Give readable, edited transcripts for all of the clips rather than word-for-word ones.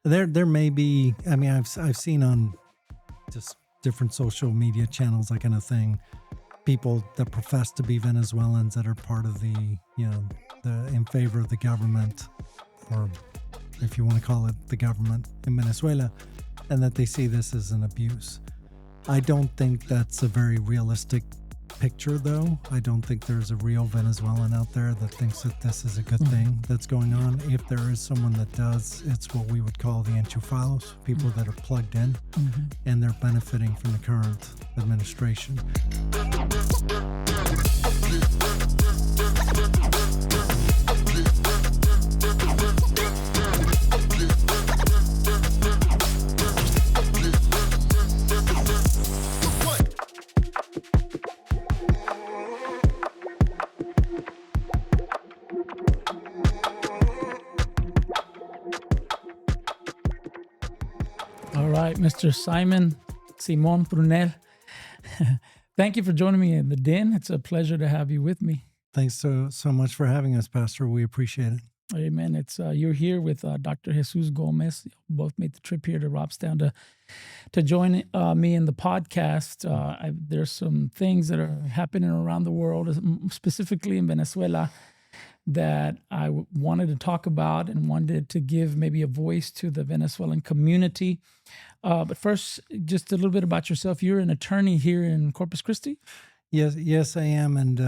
There may be. I mean, I've seen on just different social media channels, that kind of thing, people that profess to be Venezuelans that are part of the in favor of the government, or if you want to call it the government in Venezuela, and that they see this as an abuse. I don't think that's a very realistic picture, though. I don't think there's a real Venezuelan out there that thinks that this is a good thing that's going on. If there is someone that does, it's what we would call the enchufados, people that are plugged in, and they're benefiting from the current administration. All right, Mr. Simon Purnell. Thank you for joining me in the den. It's a pleasure to have you with me. Thanks so much for having us, Pastor. We appreciate it. Amen. It's you're here with Dr. Jesus Gomez. Both made the trip here to Robstown to join me in the podcast. There's some things that are happening around the world, specifically in Venezuela, that I wanted to talk about and wanted to give maybe a voice to the Venezuelan community. But first, just a little bit about yourself. You're an attorney here in Corpus Christi? Yes, I am. And,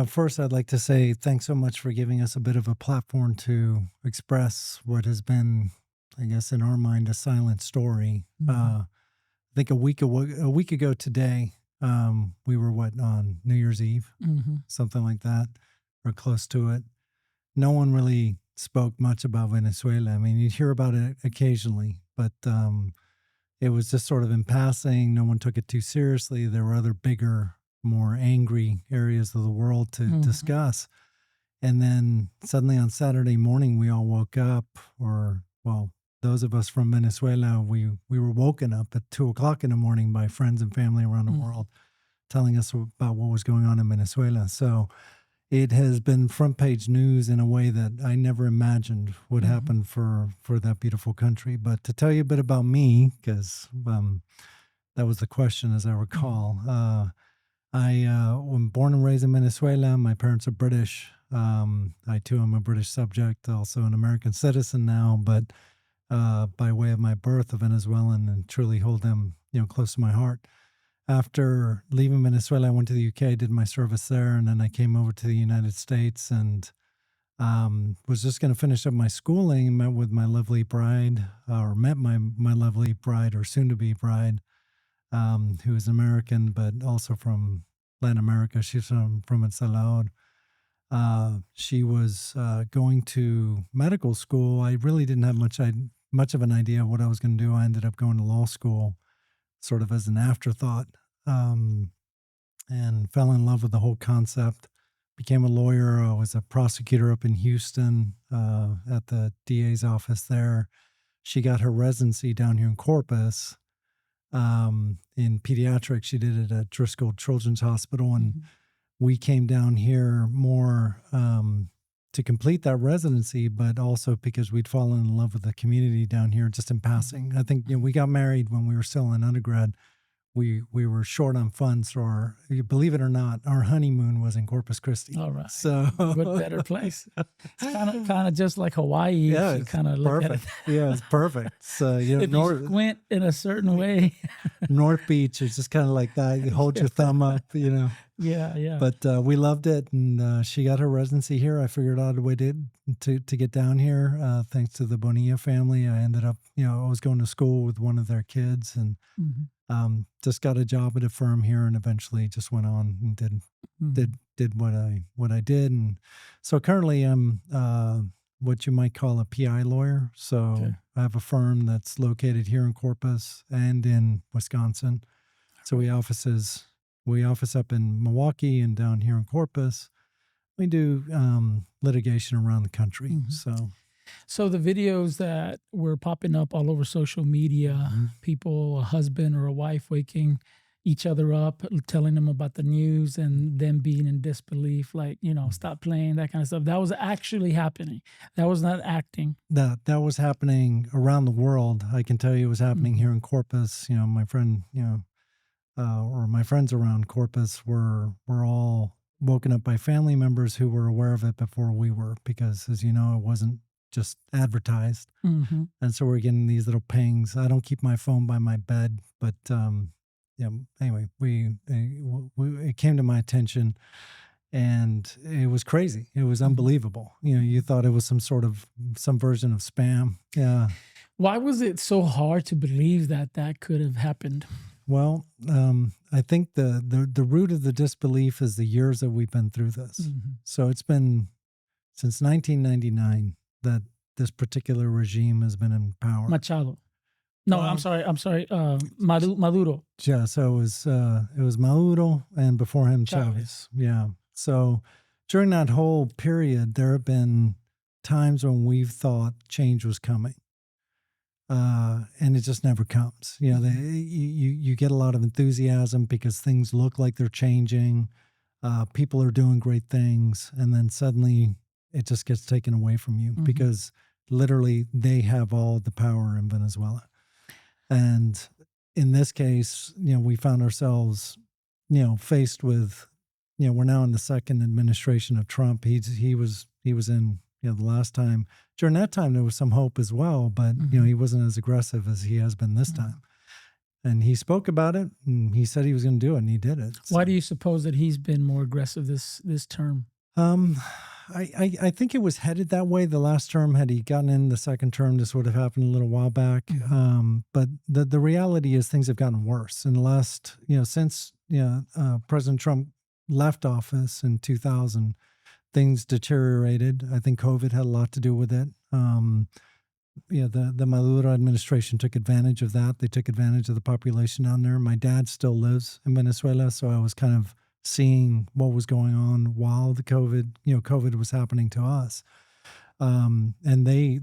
first I'd like to say thanks so much for giving us a bit of a platform to express what has been, I guess, in our mind, a silent story. I think a week ago today, we were on New Year's Eve, something like that, or close to it. No one really spoke much about Venezuela. I mean, you'd hear about it occasionally, but it was just sort of in passing. No one took it too seriously. There were other bigger, more angry areas of the world to discuss. And then suddenly on Saturday morning, we all woke up, those of us from Venezuela, we were woken up at 2:00 in the morning by friends and family around the world telling us about what was going on in Venezuela. So it has been front page news in a way that I never imagined would happen for that beautiful country. But to tell you a bit about me, because that was the question, as I recall, I was born and raised in Venezuela. My parents are British. I, too, am a British subject, also an American citizen now, but by way of my birth, a Venezuelan, and truly hold them close to my heart. After leaving Venezuela, I went to the UK, did my service there, and then I came over to the United States and was just going to finish up my schooling and met with my lovely bride, met my lovely bride, or soon-to-be bride, who is American, but also from Latin America. She's from El Salvador. She was going to medical school. I really didn't have much of an idea of what I was going to do. I ended up going to law school sort of as an afterthought, and fell in love with the whole concept. Became a lawyer. I was a prosecutor up in Houston at the DA's office there. She got her residency down here in Corpus in pediatrics. She did it at Driscoll Children's Hospital, and we came down here more to complete that residency, but also because we'd fallen in love with the community down here just in passing. I think we got married when we were still in undergrad. We were short on funds, so believe it or not, our honeymoon was in Corpus Christi. All right. So what better place? It's kind of just like Hawaii. Yeah, if you kind of look perfect. at it. Yeah, it's perfect. So If you squint in a certain way. North Beach is just kind of like that. You hold your thumb up, Yeah. But we loved it, and she got her residency here. I figured out a way to get down here, thanks to the Bonilla family. I ended up, I was going to school with one of their kids, and just got a job at a firm here, and eventually just went on and did what I did. And so currently I'm what you might call a PI lawyer. So I have a firm that's located here in Corpus and in Wisconsin. So we office up in Milwaukee and down here in Corpus. We do litigation around the country. So the videos that were popping up all over social media, people, a husband or a wife waking, each other up, telling them about the news, and them being in disbelief, like, stop playing, that kind of stuff. That was actually happening. That was not acting. That was happening around the world. I can tell you it was happening here in Corpus. My friend, or my friends around Corpus were all woken up by family members who were aware of it before we were, because, as you know, it wasn't just advertised. Mm-hmm. And so we're getting these little pings. I don't keep my phone by my bed, but anyway, it came to my attention, and it was crazy. It was unbelievable. You thought it was some version of spam. Yeah. Why was it so hard to believe that could have happened? Well, I think the root of the disbelief is the years that we've been through this. Mm-hmm. So it's been since 1999 that this particular regime has been in power. Machado. No, I'm sorry. Maduro. Yeah, so it was Maduro, and before him Chavez. Yeah. So during that whole period, there have been times when we've thought change was coming, and it just never comes. You get a lot of enthusiasm because things look like they're changing. People are doing great things, and then suddenly it just gets taken away from you because literally they have all the power in Venezuela. And in this case, we found ourselves, faced with, we're now in the second administration of Trump. He was in, the last time. During that time, there was some hope as well, but he wasn't as aggressive as he has been this time. And he spoke about it, and he said he was going to do it, and he did it. Why do you suppose that he's been more aggressive this term? I think it was headed that way. The last term, had he gotten in the second term, this would have happened a little while back. But the reality is things have gotten worse in the last, since President Trump left office in 2000, things deteriorated. I think COVID had a lot to do with it. The Maduro administration took advantage of that. They took advantage of the population down there. My dad still lives in Venezuela, so I was kind of seeing what was going on while the COVID was happening to us. And they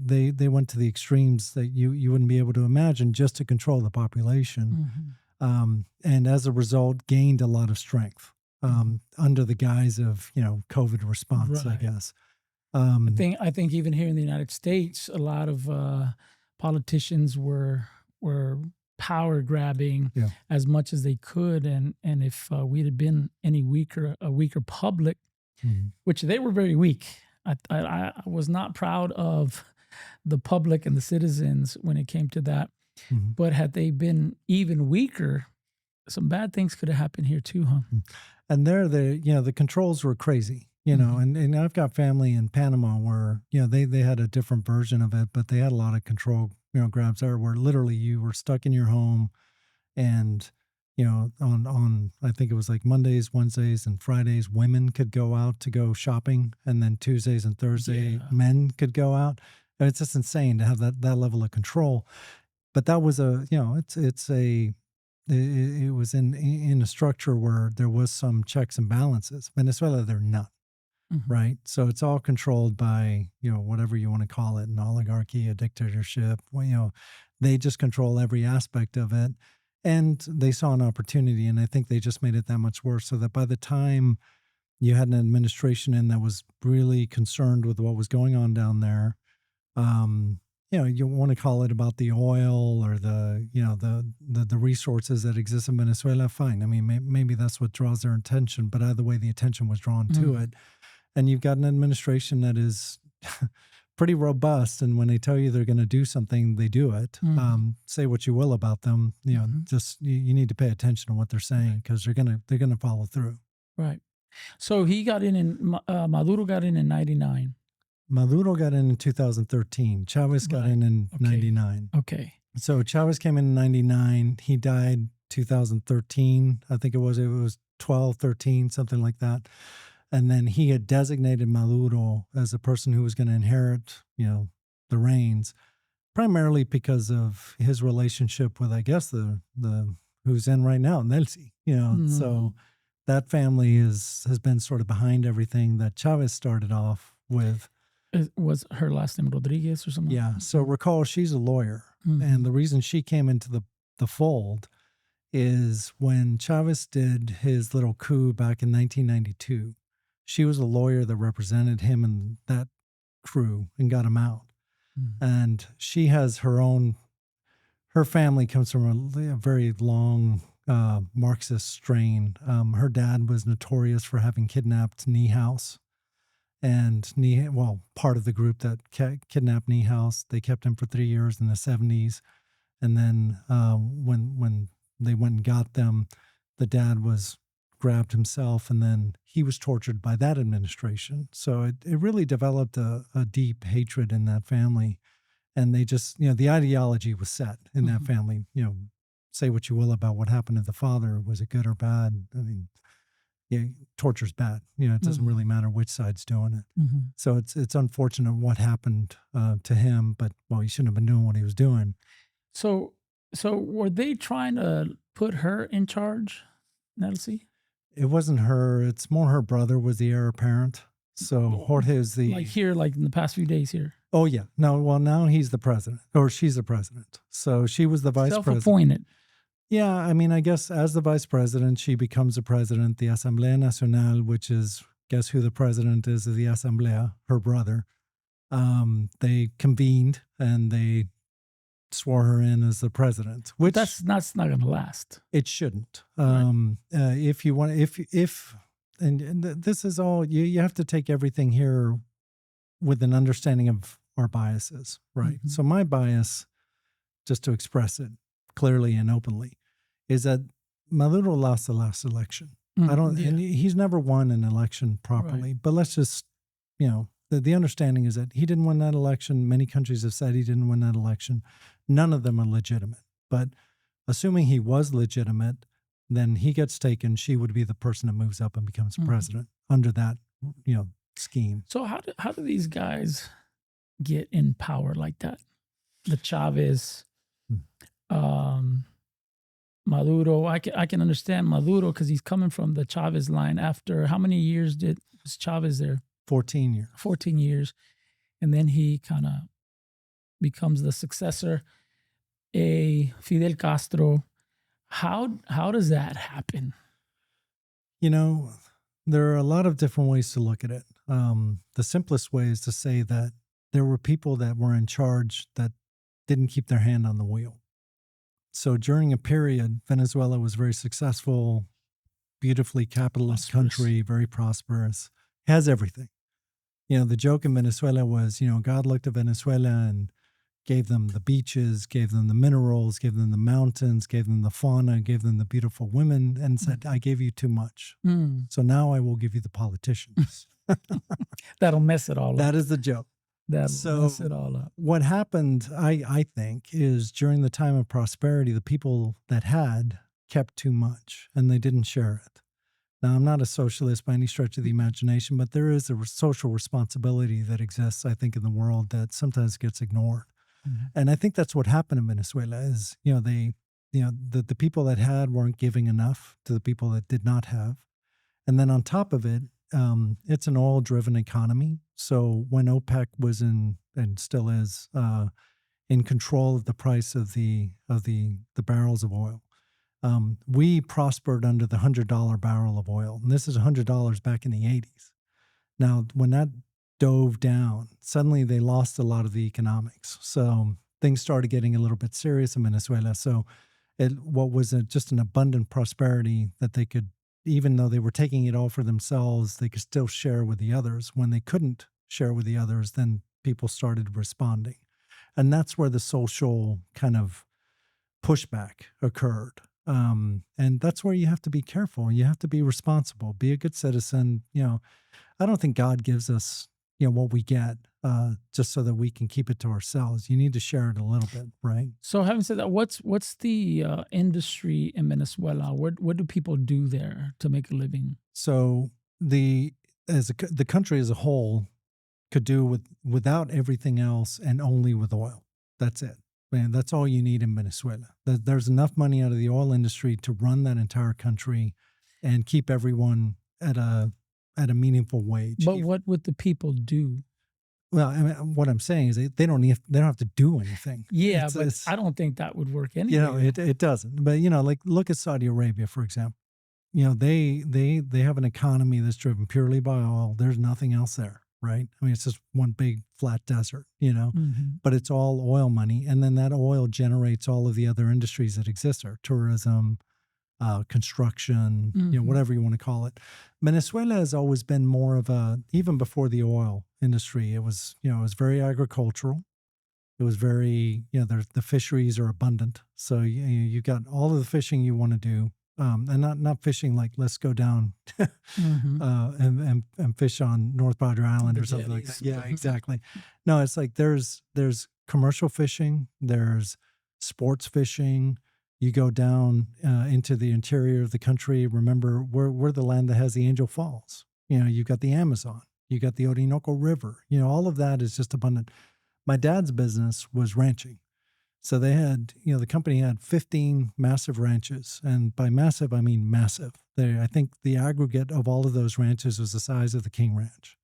went to the extremes that you wouldn't be able to imagine just to control the population. And as a result, gained a lot of strength under the guise of, COVID response, I guess. I think even here in the United States, a lot of politicians were power grabbing as much as they could, and if we'd have been a weaker public, which they were very weak. I was not proud of the public and the citizens when it came to that. But had they been even weaker, some bad things could have happened here too, huh? And the controls were crazy. And I've got family in Panama where, they had a different version of it, but they had a lot of control, grabs there where literally you were stuck in your home, and, on I think it was like Mondays, Wednesdays, and Fridays, women could go out to go shopping, and then Tuesdays and Thursday, men could go out. And it's just insane to have that level of control. But that was it was in a structure where there was some checks and balances. Venezuela, they're not. Right. So it's all controlled by, whatever you want to call it, an oligarchy, a dictatorship. Well, they just control every aspect of it. And they saw an opportunity, and I think they just made it that much worse, so that by the time you had an administration in that was really concerned with what was going on down there, you want to call it about the oil or the resources that exist in Venezuela, fine. I mean, maybe that's what draws their attention, but either way, the attention was drawn to it. And you've got an administration that is pretty robust, and when they tell you they're going to do something, they do it. Say what you will about them, just you need to pay attention to what they're saying, because they're gonna follow through. Right. So he got in Maduro got in 99. Maduro got in 2013. Chavez got in 99. Okay. So Chavez came in 99. He died 2013. I think it was 12, 13, something like that. And then he had designated Maduro as a person who was going to inherit, the reins, primarily because of his relationship with, I guess, the who's in right now, Nelsi. So that family has been sort of behind everything that Chavez started off with. Was her last name Rodriguez or something? Yeah. So recall, she's a lawyer, and the reason she came into the fold is when Chavez did his little coup back in 1992, she was a lawyer that represented him and that crew and got him out. And she has her family comes from a very long Marxist strain. Her dad was notorious for having kidnapped Niehaus. And part of the group that kidnapped Niehaus, they kept him for 3 years in the 70s. And then when they went and got them, the dad was grabbed himself, and then he was tortured by that administration. So it really developed a deep hatred in that family. And they just, the ideology was set in that family. Say what you will about what happened to the father. Was it good or bad? I mean, torture's bad. It doesn't really matter which side's doing it. So it's unfortunate what happened to him, but, he shouldn't have been doing what he was doing. So were they trying to put her in charge, Nelsie? It wasn't her. It's more her brother was the heir apparent. So Jorge is the... Like in the past few days here. Oh, yeah. No, well, now he's the president, or she's the president. So she was the vice president. Self-appointed. Yeah, I mean, I guess as the vice president, she becomes the president. The Asamblea Nacional, which is, guess who the president is of the Asamblea, her brother. They convened and they swore her in as the president, which that's not going to last. It shouldn't. Right. If you want, and this is all you have to take everything here with an understanding of our biases, right? So my bias, just to express it clearly and openly, is that Maduro lost the last election. And he's never won an election properly. Right. But let's just, the understanding is that he didn't win that election. Many countries have said he didn't win that election. None of them are legitimate. But assuming he was legitimate, then he gets taken. She would be the person that moves up and becomes president under that, scheme. So how do these guys get in power like that? The Chavez, Maduro. I can understand Maduro because he's coming from the Chavez line. After how many years was Chavez there? 14 years. 14 years. And then he kind of becomes the successor. Fidel Castro. How does that happen? There are a lot of different ways to look at it. The simplest way is to say that there were people that were in charge that didn't keep their hand on the wheel. So during a period, Venezuela was very successful, beautifully capitalist country, very prosperous, has everything. The joke in Venezuela was, God looked at Venezuela and gave them the beaches, gave them the minerals, gave them the mountains, gave them the fauna, gave them the beautiful women, and said, I gave you too much. So now I will give you the politicians. That'll mess it all up. That is the joke. That'll mess it all up. What happened, I think, is during the time of prosperity, the people that had kept too much and they didn't share it. Now, I'm not a socialist by any stretch of the imagination, but there is a social responsibility that exists, I think, in the world that sometimes gets ignored. And I think that's what happened in Venezuela is, the people that had weren't giving enough to the people that did not have. And then on top of it, it's an oil-driven economy. So when OPEC was and still is, in control of the price of the barrels of oil, we prospered under the $100 barrel of oil. And this is $100 back in the 80s. Now, when that dove down, suddenly they lost a lot of the economics. So things started getting a little bit serious in Venezuela. So what was just an abundant prosperity that they could, even though they were taking it all for themselves, they could still share with the others. When they couldn't share with the others, then people started responding. And that's where the social kind of pushback occurred. And that's where you have to be careful. You have to be responsible, be a good citizen. I don't think God gives us, what we get just so that we can keep it to ourselves. You need to share it a little bit, right? So having said that, what's the industry in Venezuela? What do people do there to make a living? So the country as a whole could do without everything else and only with oil. That's it. Man, that's all you need in Venezuela. There's enough money out of the oil industry to run that entire country and keep everyone at a meaningful wage. But what would the people do? Well, I mean, what I'm saying is they don't have to do anything. Yeah, but I don't think that would work anyway. You know, it doesn't. But you know, like look at Saudi Arabia, for example. You know, they have an economy that's driven purely by oil. There's nothing else there, right? I mean, it's just one big flat desert, you know, but it's all oil money. And then that oil generates all of the other industries that exist there, tourism, construction, you know, whatever you want to call it. Venezuela has always been more of a, even before the oil industry, it was, you know, it was very agricultural. It was very, you know, the fisheries are abundant. So you got all of the fishing you want to do. And not fishing like let's go down and fish on North Padre Island or something like that. Yeah, exactly. No, it's like there's commercial fishing, there's sports fishing. You go down into the interior of the country. Remember, we're the land that has the Angel Falls. You know, you've got the Amazon, you got the Orinoco River. You know, all of that is just abundant. My dad's business was ranching. So they had, you know, the company had 15 massive ranches. And by massive, I mean massive. I think the aggregate of all of those ranches was the size of the King Ranch.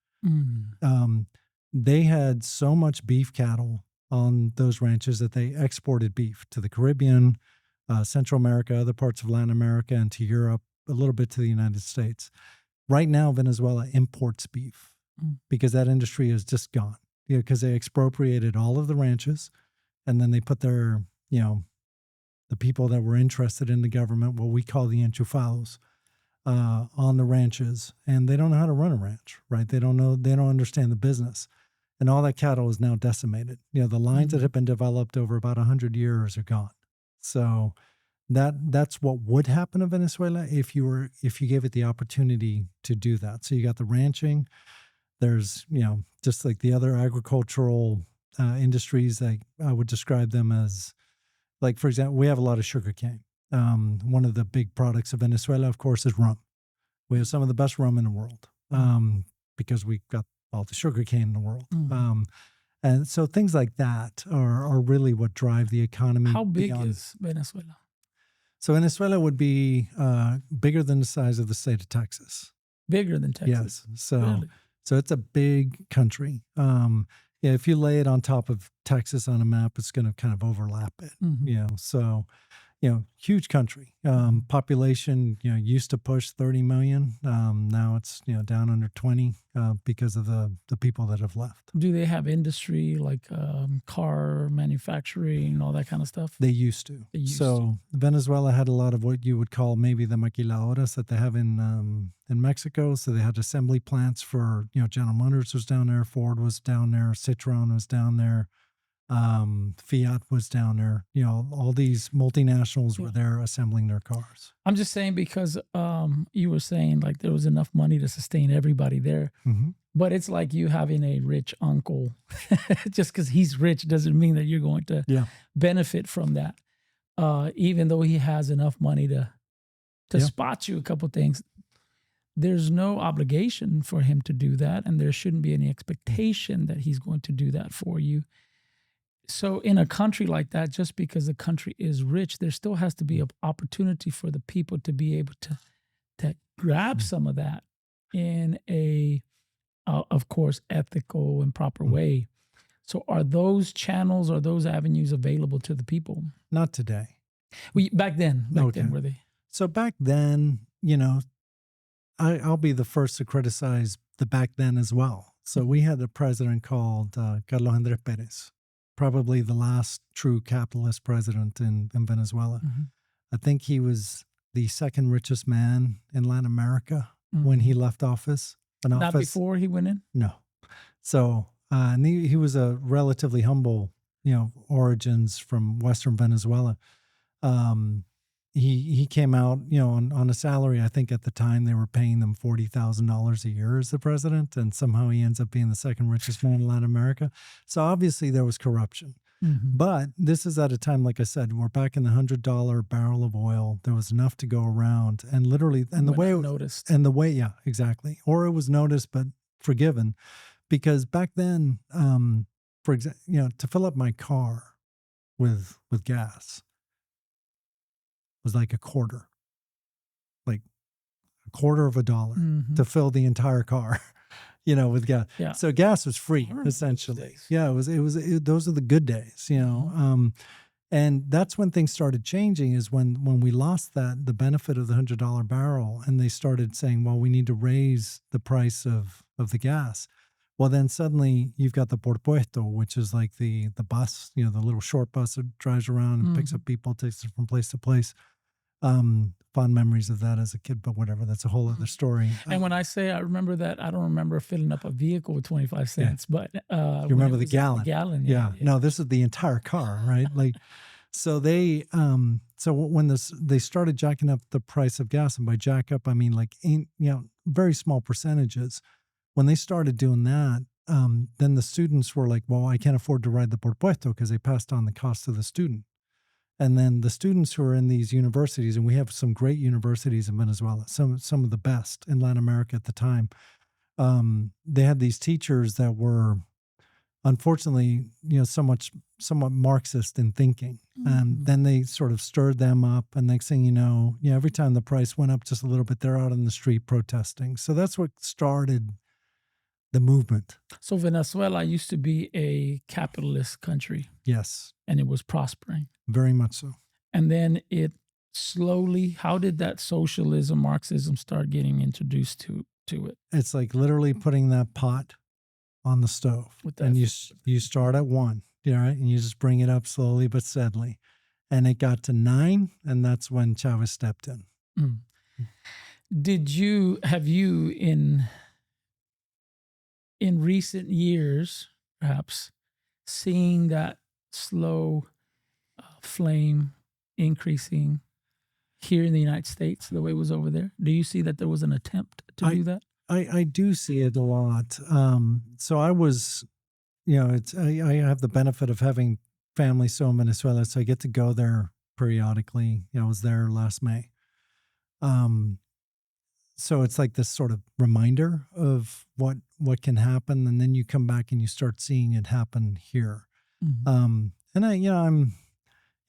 They had so much beef cattle on those ranches that they exported beef to the Caribbean, Central America, other parts of Latin America, and to Europe, a little bit to the United States. Right now, Venezuela imports beef because that industry is just gone. You know, because they expropriated all of the ranches. And then they put their, you know, the people that were interested in the government, what we call the enchufados, on the ranches. And they don't know how to run a ranch, right? They don't understand the business. And all that cattle is now decimated. You know, the lines that have been developed over about 100 years are gone. So that's what would happen in Venezuela if you gave it the opportunity to do that. So you got the ranching. There's, you know, just like the other agricultural industries, like I would describe them as, like, for example, we have a lot of sugarcane. One of the big products of Venezuela, of course, is rum. We have some of the best rum in the world because we've got all the sugarcane in the world. And so things like that are really what drive the economy. How big is Venezuela? So Venezuela would be bigger than the size of the state of Texas. Bigger than Texas? Yes. So, really? So it's a big country. Yeah, if you lay it on top of Texas on a map, it's going to kind of overlap it. You know, so, you know, huge country. Population, you know, used to push 30 million. Now it's, you know, down under 20 because of the people that have left. Do they have industry like car manufacturing, all that kind of stuff? They used to. Venezuela had a lot of what you would call maybe the maquiladoras that they have in Mexico. So they had assembly plants for, you know, General Motors was down there, Ford was down there, Citroen was down there. Fiat was down there. You know, all these multinationals were there assembling their cars. I'm just saying because you were saying like there was enough money to sustain everybody there. But it's like you having a rich uncle. Just because he's rich doesn't mean that you're going to benefit from that. Even though he has enough money to spot you a couple things, there's no obligation for him to do that. And there shouldn't be any expectation that he's going to do that for you. So in a country like that, just because the country is rich, there still has to be an opportunity for the people to be able to grab some of that in a, of course, ethical and proper way. So are those channels or those avenues available to the people? Not today. Back then were they? So back then, you know, I'll be the first to criticize the back then as well. So we had a president called Carlos Andrés Pérez. Probably the last true capitalist president in Venezuela. I think he was the second richest man in Latin America when he left office. Not before he went in? No. So, and he was a relatively humble, you know, origins from Western Venezuela. He came out, you know, on a salary. I think at the time they were paying them $40,000 a year as the president, and somehow he ends up being the second richest man in Latin America. So obviously there was corruption. But this is at a time, like I said, we're back in the $100 barrel of oil. There was enough to go around, and literally, and the way noticed, and the way, yeah, exactly, or it was noticed but forgiven, because back then, for example, you know, to fill up my car with gas was like a quarter of a dollar to fill the entire car. with gas. Yeah. So gas was free, remember those essentially. days. Yeah, those are the good days, and that's when things started changing, is when we lost the benefit of the $100 barrel, and they started saying, well, we need to raise the price of the gas. Well, then suddenly you've got the por puesto, which is like the bus, the little short bus that drives around and picks up people, takes them from place to place. Fond memories of that as a kid, but whatever, that's a whole other story. And when I say I remember that, I don't remember filling up a vehicle with 25 cents, but you remember the gallon. Gallon, yeah. No, this is the entire car, right? Like, so they, so when they started jacking up the price of gas, and by jack up, I mean like, very small percentages. When they started doing that, then the students were like, well, I can't afford to ride the por puesto, because they passed on the cost to the student. And then the students who are in these universities, and we have some great universities in Venezuela, some of the best in Latin America at the time, they had these teachers that were, unfortunately, somewhat Marxist in thinking. And then they sort of stirred them up, and next thing you know, every time the price went up just a little bit, they're out in the street protesting. So that's what started the movement. So Venezuela used to be a capitalist country. Yes. And it was prospering. Very much so. And then it slowly, how did that socialism, Marxism start getting introduced to it? It's like literally putting that pot on the stove. And you start at 1, right? And you just bring it up slowly but steadily. And it got to 9, and that's when Chavez stepped in. Have you in recent years, perhaps, seeing that slow flame increasing here in the United States the way it was over there? Do you see that there was an attempt to do that? I do see it a lot. So I was, I have the benefit of having family still in Venezuela, so I get to go there periodically. I was there last May. So it's like this sort of reminder of what can happen, and then you come back and you start seeing it happen here. And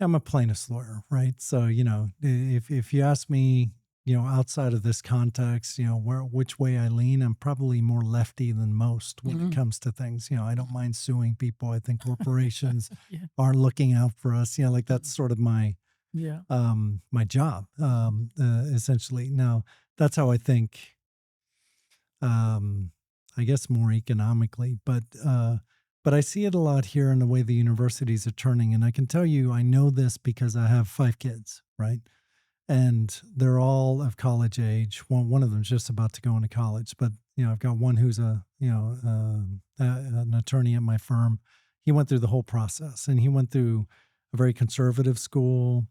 I'm a plaintiff's lawyer, right? So if you ask me, outside of this context, which way I lean, I'm probably more lefty than most when it comes to things. I don't mind suing people. I think corporations are looking out for us. Like that's sort of my job, essentially. Now, that's how I think, I guess more economically, but I see it a lot here in the way the universities are turning. And I can tell you, I know this because I have 5 kids, right? And they're all of college age. One of them's just about to go into college, but I've got one who's an attorney at my firm. He went through the whole process, and he went through a very conservative school.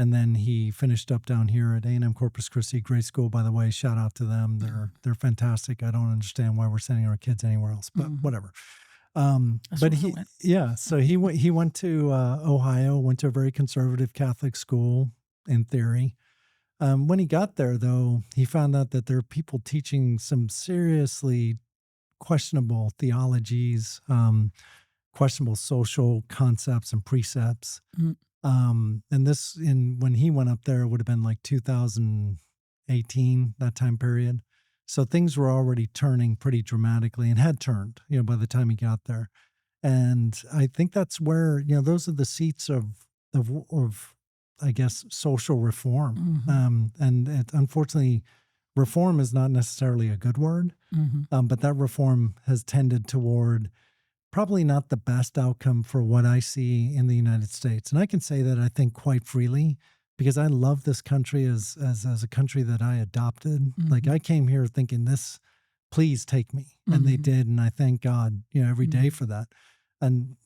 And then he finished up down here at A&M Corpus Christi, great school, by the way. Shout out to them. They're fantastic. I don't understand why we're sending our kids anywhere else, but whatever. But he went to Ohio, went to a very conservative Catholic school in theory. When he got there, though, he found out that there are people teaching some seriously questionable theologies, questionable social concepts and precepts. And when he went up there, it would have been like 2018, that time period. So things were already turning pretty dramatically, and had turned, by the time he got there. And I think that's where, those are the seats of I guess, social reform. And unfortunately, reform is not necessarily a good word, but that reform has tended toward probably not the best outcome for what I see in the United States. And I can say that, I think, quite freely, because I love this country as a country that I adopted. Like, I came here thinking, please take me. And they did. And I thank God, every day for that. And,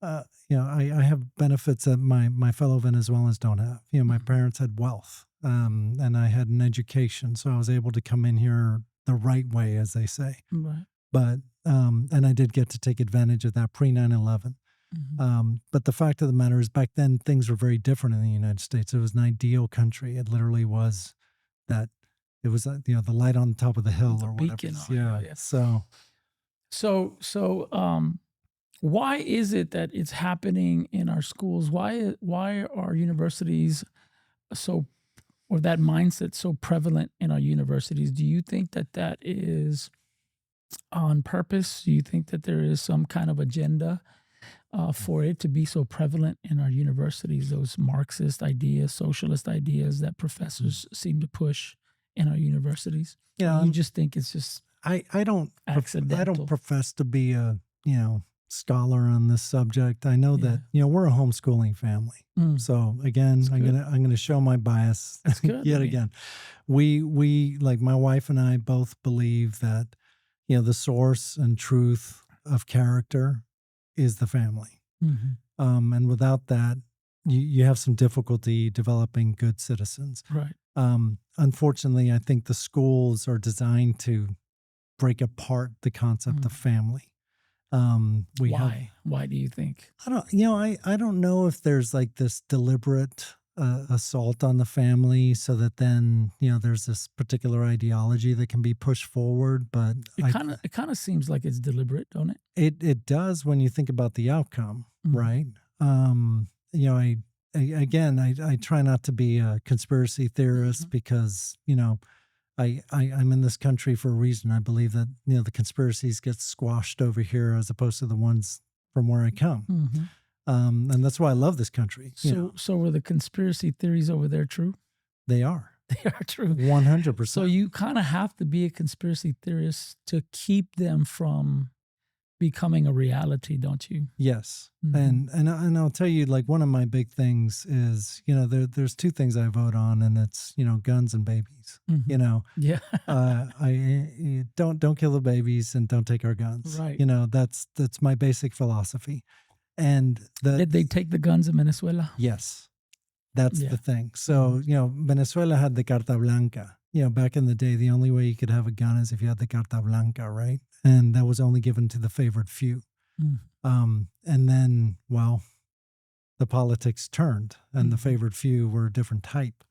I have benefits that my fellow Venezuelans don't have. My parents had wealth, and I had an education. So I was able to come in here the right way, as they say. Right. But, and I did get to take advantage of that pre-9/11. But the fact of the matter is, back then, things were very different in the United States. It was an ideal country. It literally was that. It was, the light on the top of the hill, or whatever. Beacon. Yeah. So, why is it that it's happening in our schools? Why are universities or that mindset so prevalent in our universities? Do you think that is on purpose? Do you think that there is some kind of agenda for it to be so prevalent in our universities, those Marxist ideas, socialist ideas that professors seem to push in our universities? Yeah, Or you just think it's just I don't accidental? profess to be a scholar on this subject. I know that we're a homeschooling family. Mm, So again, I'm good. gonna show my bias That's good. yet I mean, again. We like my wife and I both believe that the source and truth of character is the family. mhm, And without that, you have some difficulty developing good citizens. right. Unfortunately, I think the schools are designed to break apart the concept of Mm. family. We have, Why? Why do you think? I don't know if there's like this deliberate assault on the family so that then, there's this particular ideology that can be pushed forward. But It kind of seems like it's deliberate, don't it? it does when you think about the outcome, Mm. right? I try not to be a conspiracy theorist because, I'm in this country for a reason. I believe that, the conspiracies get squashed over here as opposed to the ones from where I come. Mhm. And that's why I love this country. So were the conspiracy theories over there true? They are They are true. 100%. So you kind of have to be a conspiracy theorist to keep them from becoming a reality, don't you? Yes. Mhm. And I'll tell you, like, one of my big things is, there's two things I vote on, and it's, guns and babies. Mhm. Yeah. I don't kill the babies and don't take our guns. Right. That's my basic philosophy. And Did they take the guns in Venezuela? yes, that's Yeah. the thing. So, Venezuela had the Carta Blanca. Back in the day, the only way you could have a gun is if you had the Carta Blanca, right? And that was only given to the favored few. Mm. And then, well, the politics turned and the Mhm. favored few were a different type.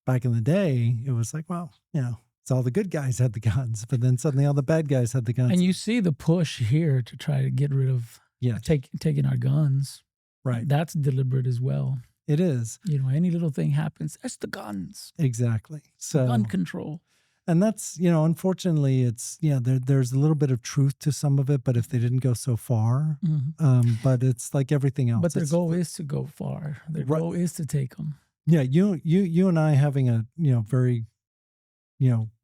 Back in the day, it was like, well, it's all the good guys had the guns, but then suddenly all the bad guys had the guns. And you see the push here to try to get rid of Yes, taking our guns. right. That's deliberate as well. It is. Any little thing happens, it's the guns, Exactly. So, gun control. and that's, unfortunately, it's, there's a little bit of truth to some of it, but if they didn't go so far, Mhm. but it's like everything else. But their It's- goal is to go far. Their Right. goal is to take them. Yeah, you and I having a very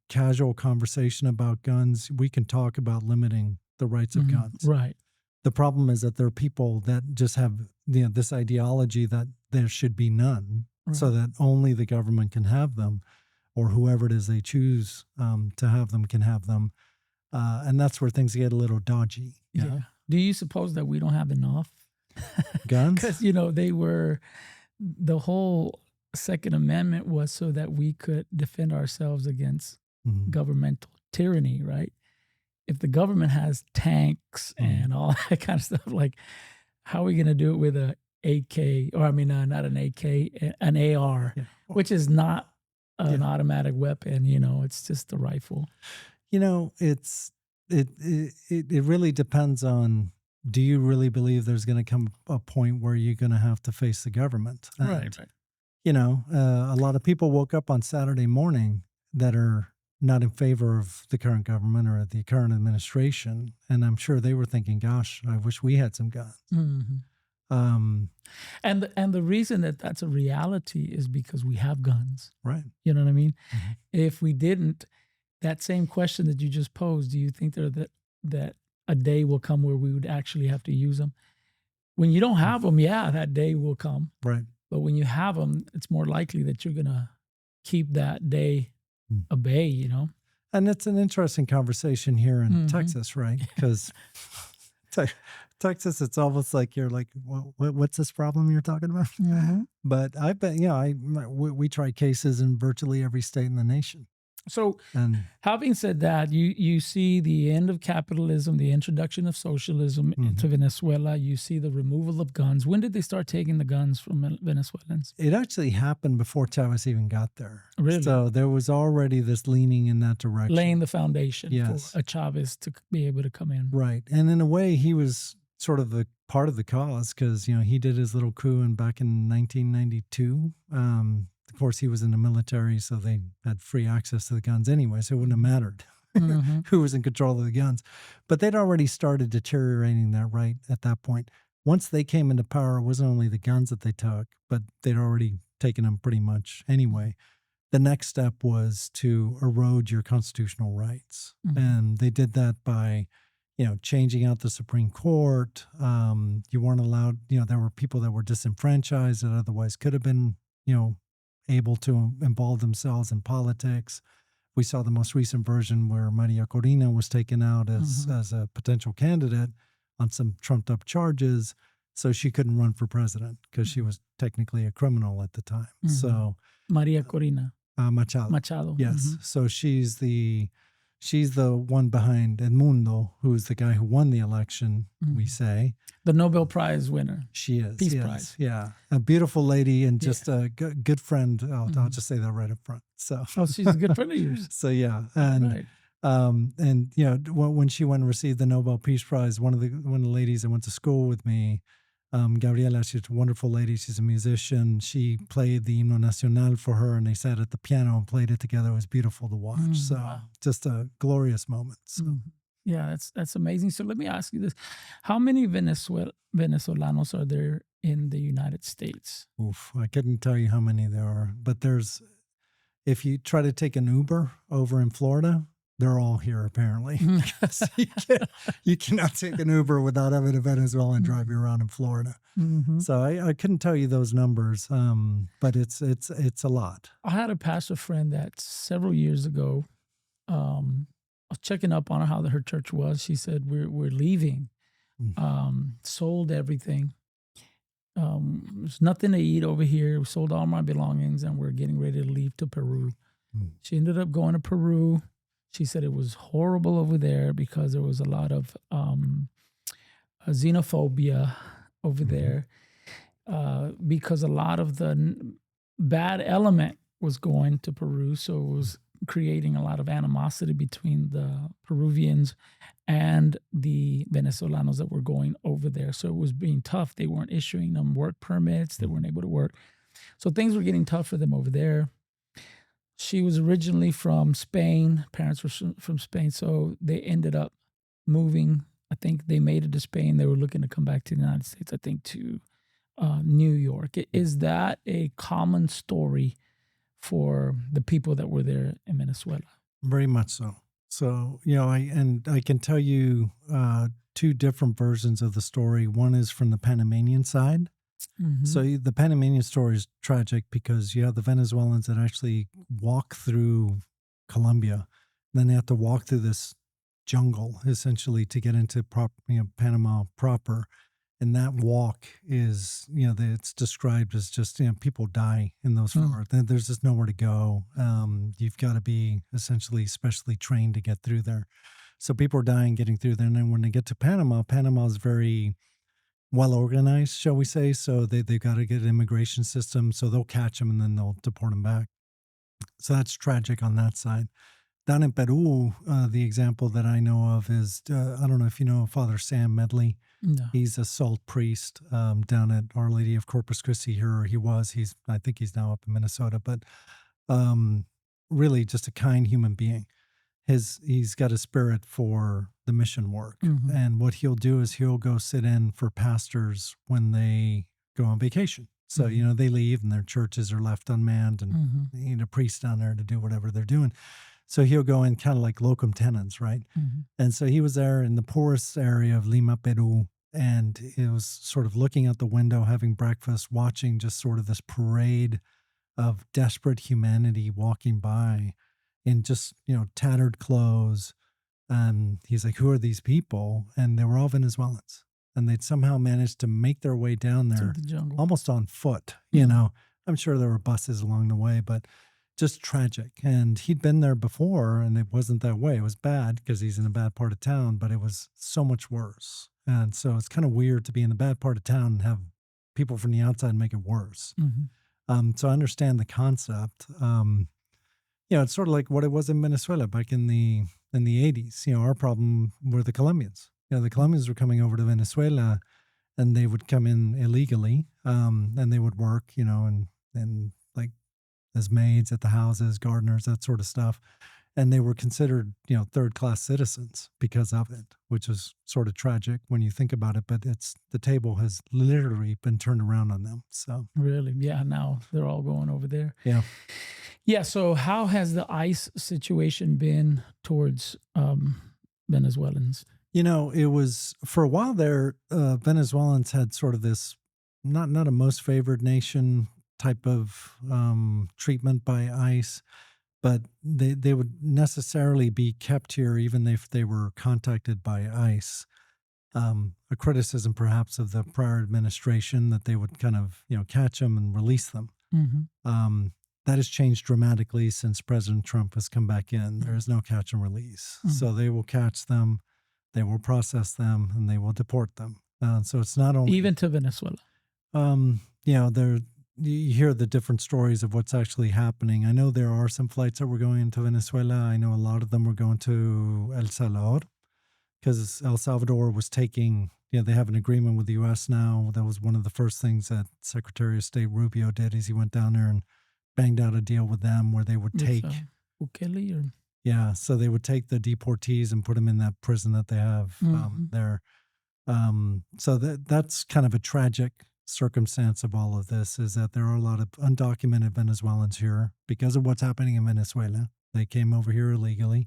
casual conversation about guns, we can talk about limiting the rights of Mhm. guns. Right. The problem is that there are people that just have this ideology that there should be none, so Right. that only the government can have them, or whoever it is they choose to have them can have them, and that's where things get a little dodgy. Yeah. Do you suppose that we don't have enough? Guns. Because they were the whole Second Amendment was so that we could defend ourselves against Mhm. governmental tyranny, right? If the government has tanks and all that kind of stuff, like how are we going to do it with a AK, or I mean, not an AK, an AR, Yeah. which is not an Yeah. automatic weapon. It's just a rifle. It's it really depends on, do you really believe there's going to come a point where you're going to have to face the government? And, Right. a lot of people woke up on Saturday morning that are not in favor of the current government or the current administration, and I'm sure they were thinking, "Gosh, I wish we had some guns." Mhm. Um, And the reason that that's a reality is because we have guns. right. You know what I mean? Mhm. If we didn't, that same question that you just posed, do you think that a day will come where we would actually have to use them? When you don't have them, yeah, that day will come. Right. But when you have them, it's more likely that you're gonna keep that day Mm. a bay. And it's an interesting conversation here in Mhm. Texas, right? Because Texas, it's almost like you're like, what's this problem you're talking about? Mhm. But I bet, we try cases in virtually every state in the nation. So, And having said that, you see the end of capitalism, the introduction of socialism into Venezuela. You see the removal of guns. When did they start taking the guns from Venezuelans? it actually happened before Chavez even got there. Really? So there was already this leaning in that direction. Laying the foundation Yes. for a Chavez to be able to come in. Right. And in a way, he was sort of the part of the cause because, he did his little coup back in 1992. Of course, he was in the military, so they had free access to the guns anyway, so it wouldn't have mattered. Mm-hmm. who was in control of the guns. But they'd already started deteriorating that right at that point. Once they came into power, it wasn't only the guns that they took, but they'd already taken them pretty much anyway. The next step was to erode your constitutional rights. Mhm. And they did that by, changing out the Supreme Court. You weren't allowed, there were people that were disenfranchised that otherwise could have been, able to involve themselves in politics. We saw the most recent version where Maria Corina was taken out as a potential candidate on some trumped up charges. So she couldn't run for president because she was technically a criminal at the time. Mhm. So Maria Corina Machado. Machado. Yes. So she's the one behind Edmundo, who's the guy who won the election, we say. The Nobel Prize winner. She is. Peace yes, Prize. Yeah. A beautiful lady and just a good friend. I'll just say that right up front. So she's a good friend of yours. So yeah. And Right. and when she went and received the Nobel Peace Prize, one of the ladies that went to school with me, Gabriela, she's a wonderful lady. She's a musician. She played the Himno Nacional for her, and they sat at the piano and played it together. It was beautiful to watch. So Wow. just a glorious moment. So. Yeah, that's amazing. So let me ask you this: how many Venezuelanos are there in the United States? Oof, I couldn't tell you how many there are, but if you try to take an Uber over in Florida, they're all here apparently. So you cannot take an Uber without having a Venezuelan drive you around in Florida. Mm-hmm. So I couldn't tell you those numbers, but it's a lot. I had a pastor friend that several years ago, I was checking up on how her church was. She said, we're leaving, sold everything. There's nothing to eat over here. We sold all my belongings and we're getting ready to leave to Peru. She ended up going to Peru. She said it was horrible over there because there was a lot of xenophobia over there because a lot of the bad element was going to Peru. So it was creating a lot of animosity between the Peruvians and the Venezolanos that were going over there. So it was being tough. They weren't issuing them work permits. They weren't able to work. So things were getting tough for them over there. She was originally from Spain. Parents were from Spain. So they ended up moving. I think they made it to Spain. They were looking to come back to the United States, I think, to New York. Is that a common story for the people that were there in Venezuela? Very much so. So, I can tell you two different versions of the story. One is from the Panamanian side. So the Panamanian story is tragic because you have the Venezuelans that actually walk through Colombia. Then they have to walk through this jungle essentially to get into Panama proper. And that walk is, it's described as just, people die in those forests. There's just nowhere to go. You've got to be essentially specially trained to get through there. So people are dying getting through there. And then when they get to Panama, Panama is very well organized, shall we say. So they've got to get an immigration system. So they'll catch them and then they'll deport them back. So that's tragic on that side. Down in Peru, the example that I know of is, I don't know if you know Father Sam Medley. No. He's a salt priest down at Our Lady of Corpus Christi here. He was. I think he's now up in Minnesota, but really just a kind human being. He's got a spirit for the mission work. And what he'll do is he'll go sit in for pastors when they go on vacation. So, they leave and their churches are left unmanned and they need a priest down there to do whatever they're doing. So he'll go in kind of like locum tenens, right? And so he was there in the poorest area of Lima, Peru, and he was sort of looking out the window, having breakfast, watching just sort of this parade of desperate humanity walking by in just, tattered clothes. And he's like, who are these people? And they were all Venezuelans. And they'd somehow managed to make their way down there the jungle. almost on foot, I'm sure there were buses along the way, but just tragic. And he'd been there before and it wasn't that way. It was bad because he's in a bad part of town, but it was so much worse. And so it's kind of weird to be in the bad part of town and have people from the outside make it worse. So I understand the concept. It's sort of like what it was in Venezuela back in the 80s. Our problem were the Colombians. The Colombians were coming over to Venezuela and they would come in illegally and they would work, and like as maids at the houses, gardeners, that sort of stuff. and they were considered, third-class citizens because of it, which is sort of tragic when you think about it. But the table has literally been turned around on them. So Really? Yeah. Now they're all going over there. yeah. Yeah. So how has the ICE situation been towards Venezuelans? It was for a while there. Venezuelans had sort of this not a most favored nation type of treatment by ICE, but they would necessarily be kept here even if they were contacted by ICE. A criticism perhaps of the prior administration that they would kind of catch them and release them. That has changed dramatically since President Trump has come back in. There is no catch and release. So they will catch them, they will process them, and they will deport them. So it's not only Even to Venezuela. You hear the different stories of what's actually happening. I know there are some flights that were going into Venezuela. I know a lot of them were going to El Salvador because El Salvador was taking, they have an agreement with the U.S. now. That was one of the first things that Secretary of State Rubio did is he went down there and banged out a deal with them where they would take Bukele or yeah, so they would take the deportees and put them in that prison that they have there. So that's kind of a tragic circumstance of all of this is that there are a lot of undocumented Venezuelans here because of what's happening in Venezuela. They came over here illegally.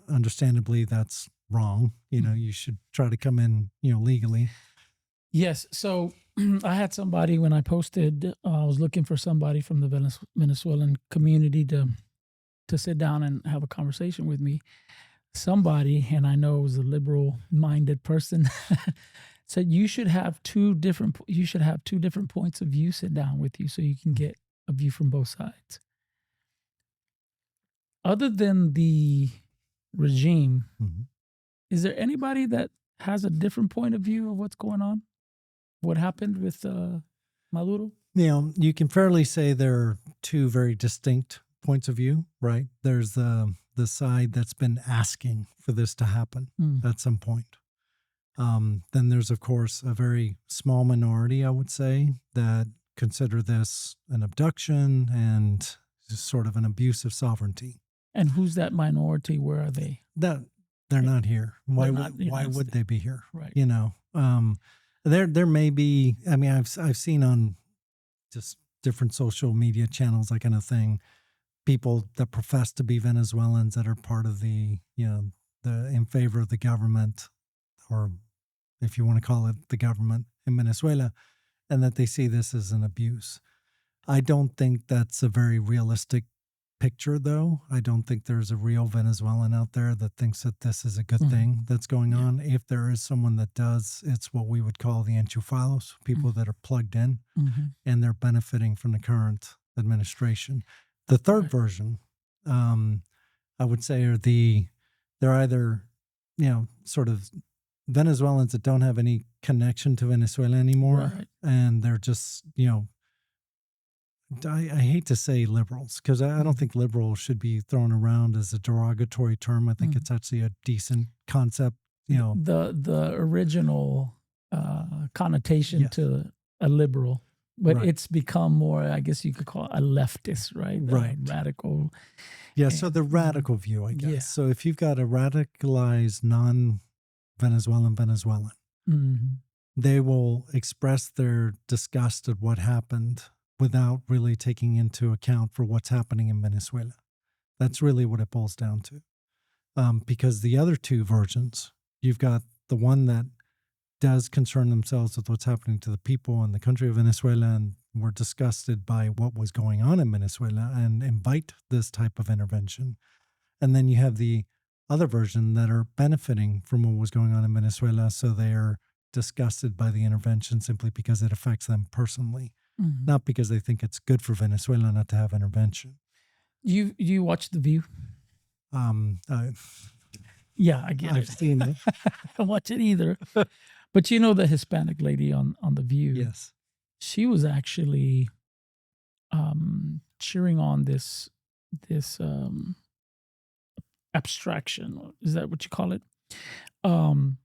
Understandably, that's wrong. You should try to come in, legally. Yes. So I had somebody when I posted, I was looking for somebody from the Venezuelan community to sit down and have a conversation with me. Somebody, and I know it was a liberal-minded person, said you should have two different points of view sit down with you so you can get a view from both sides. Other than the regime, is there anybody that has a different point of view of what's going on? What happened with Maduro? You can fairly say there are two very distinct points of view, right? There's the side that's been asking for this to happen at some point. Then there's, of course, a very small minority, I would say, that consider this an abduction and sort of an abuse of sovereignty. And who's that minority? Where are they? They're not here. Why would they be here? Right. There may be. I mean, I've seen on just different social media channels, that kind of thing, people that profess to be Venezuelans that are part of the in favor of the government, or if you want to call it the government in Venezuela, and that they see this as an abuse. I don't think that's a very realistic picture, though. I don't think there's a real Venezuelan out there that thinks that this is a good thing that's going on. If there is someone that does, it's what we would call the enchufados, people that are plugged in and they're benefiting from the current administration. The third version, I would say, they're either, sort of Venezuelans that don't have any connection to Venezuela anymore, and they're just, I hate to say liberals because I don't think liberal should be thrown around as a derogatory term. I think it's actually a decent concept. The original connotation to a liberal, but it's become more, I guess you could call it a leftist, right? Radical. Yeah, so the radical view, I guess. Yeah. So if you've got a radicalized non-Venezuelan, they will express their disgust at what happened without really taking into account for what's happening in Venezuela. That's really what it boils down to. Because the other two versions, you've got the one that does concern themselves with what's happening to the people in the country of Venezuela and were disgusted by what was going on in Venezuela and invite this type of intervention. And then you have the other version that are benefiting from what was going on in Venezuela, so they are disgusted by the intervention simply because it affects them personally. Not because they think it's good for Venezuela not to have intervention. You watch The View? Yeah, I get it. I've seen it. I don't watch it either. But the Hispanic lady on The View? Yes. She was actually cheering on this abstraction. Is that what you call it? And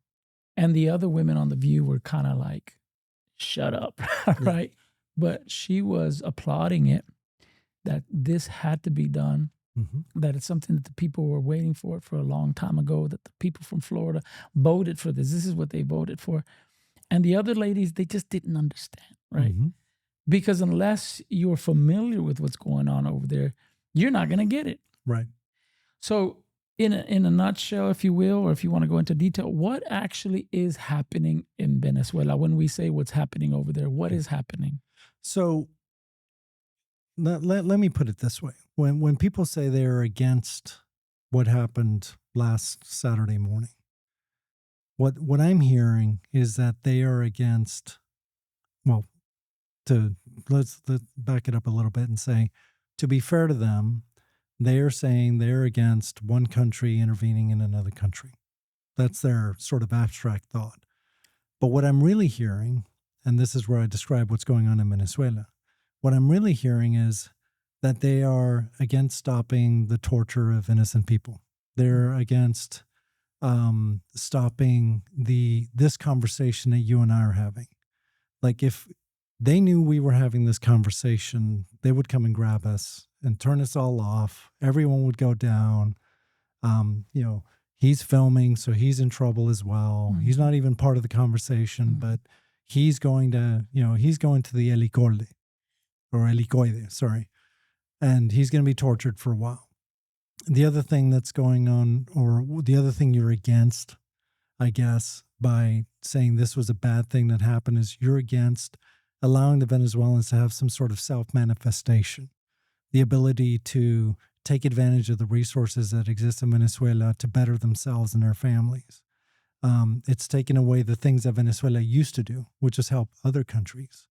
the other women on The View were kind of like, shut up, right? But she was applauding it, that this had to be done that it's something that the people were waiting for a long time ago, that the people from Florida voted for this. This is what they voted for. And the other ladies, they just didn't understand, right? Because unless you're familiar with what's going on over there, you're not going to get it. Right. So in a nutshell, if you will, or if you want to go into detail, what actually is happening in Venezuela? When we say what's happening over there, what is happening? So let me put it this way. When people say they're against what happened last Saturday morning, what I'm hearing is that they are against, well, let's back it up a little bit and say, to be fair to them, they are saying they're against one country intervening in another country. That's their sort of abstract thought. But what I'm really hearing, and this is where I describe what's going on in Venezuela, what I'm really hearing is that they are against stopping the torture of innocent people. They're against stopping this conversation that you and I are having. Like, if they knew we were having this conversation, they would come and grab us and turn us all off. Everyone would go down. He's filming, so he's in trouble as well. He's not even part of the conversation, but he's going to the helicoide, sorry. And he's going to be tortured for a while. The other thing that's going on, or the other thing you're against, I guess, by saying this was a bad thing that happened, is you're against allowing the Venezuelans to have some sort of self-manifestation, the ability to take advantage of the resources that exist in Venezuela to better themselves and their families. It's taken away the things that Venezuela used to do, which is help other countries,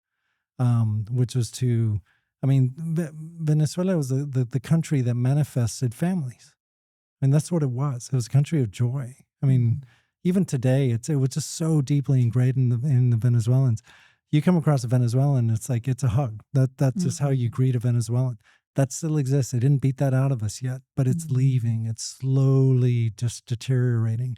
which was to, Venezuela was the country that manifested families. And that's what it was. It was a country of joy. Even today, it was just so deeply ingrained in the Venezuelans. You come across a Venezuelan, it's like, it's a hug. That's just how you greet a Venezuelan. That still exists. They didn't beat that out of us yet, but it's leaving. It's slowly just deteriorating.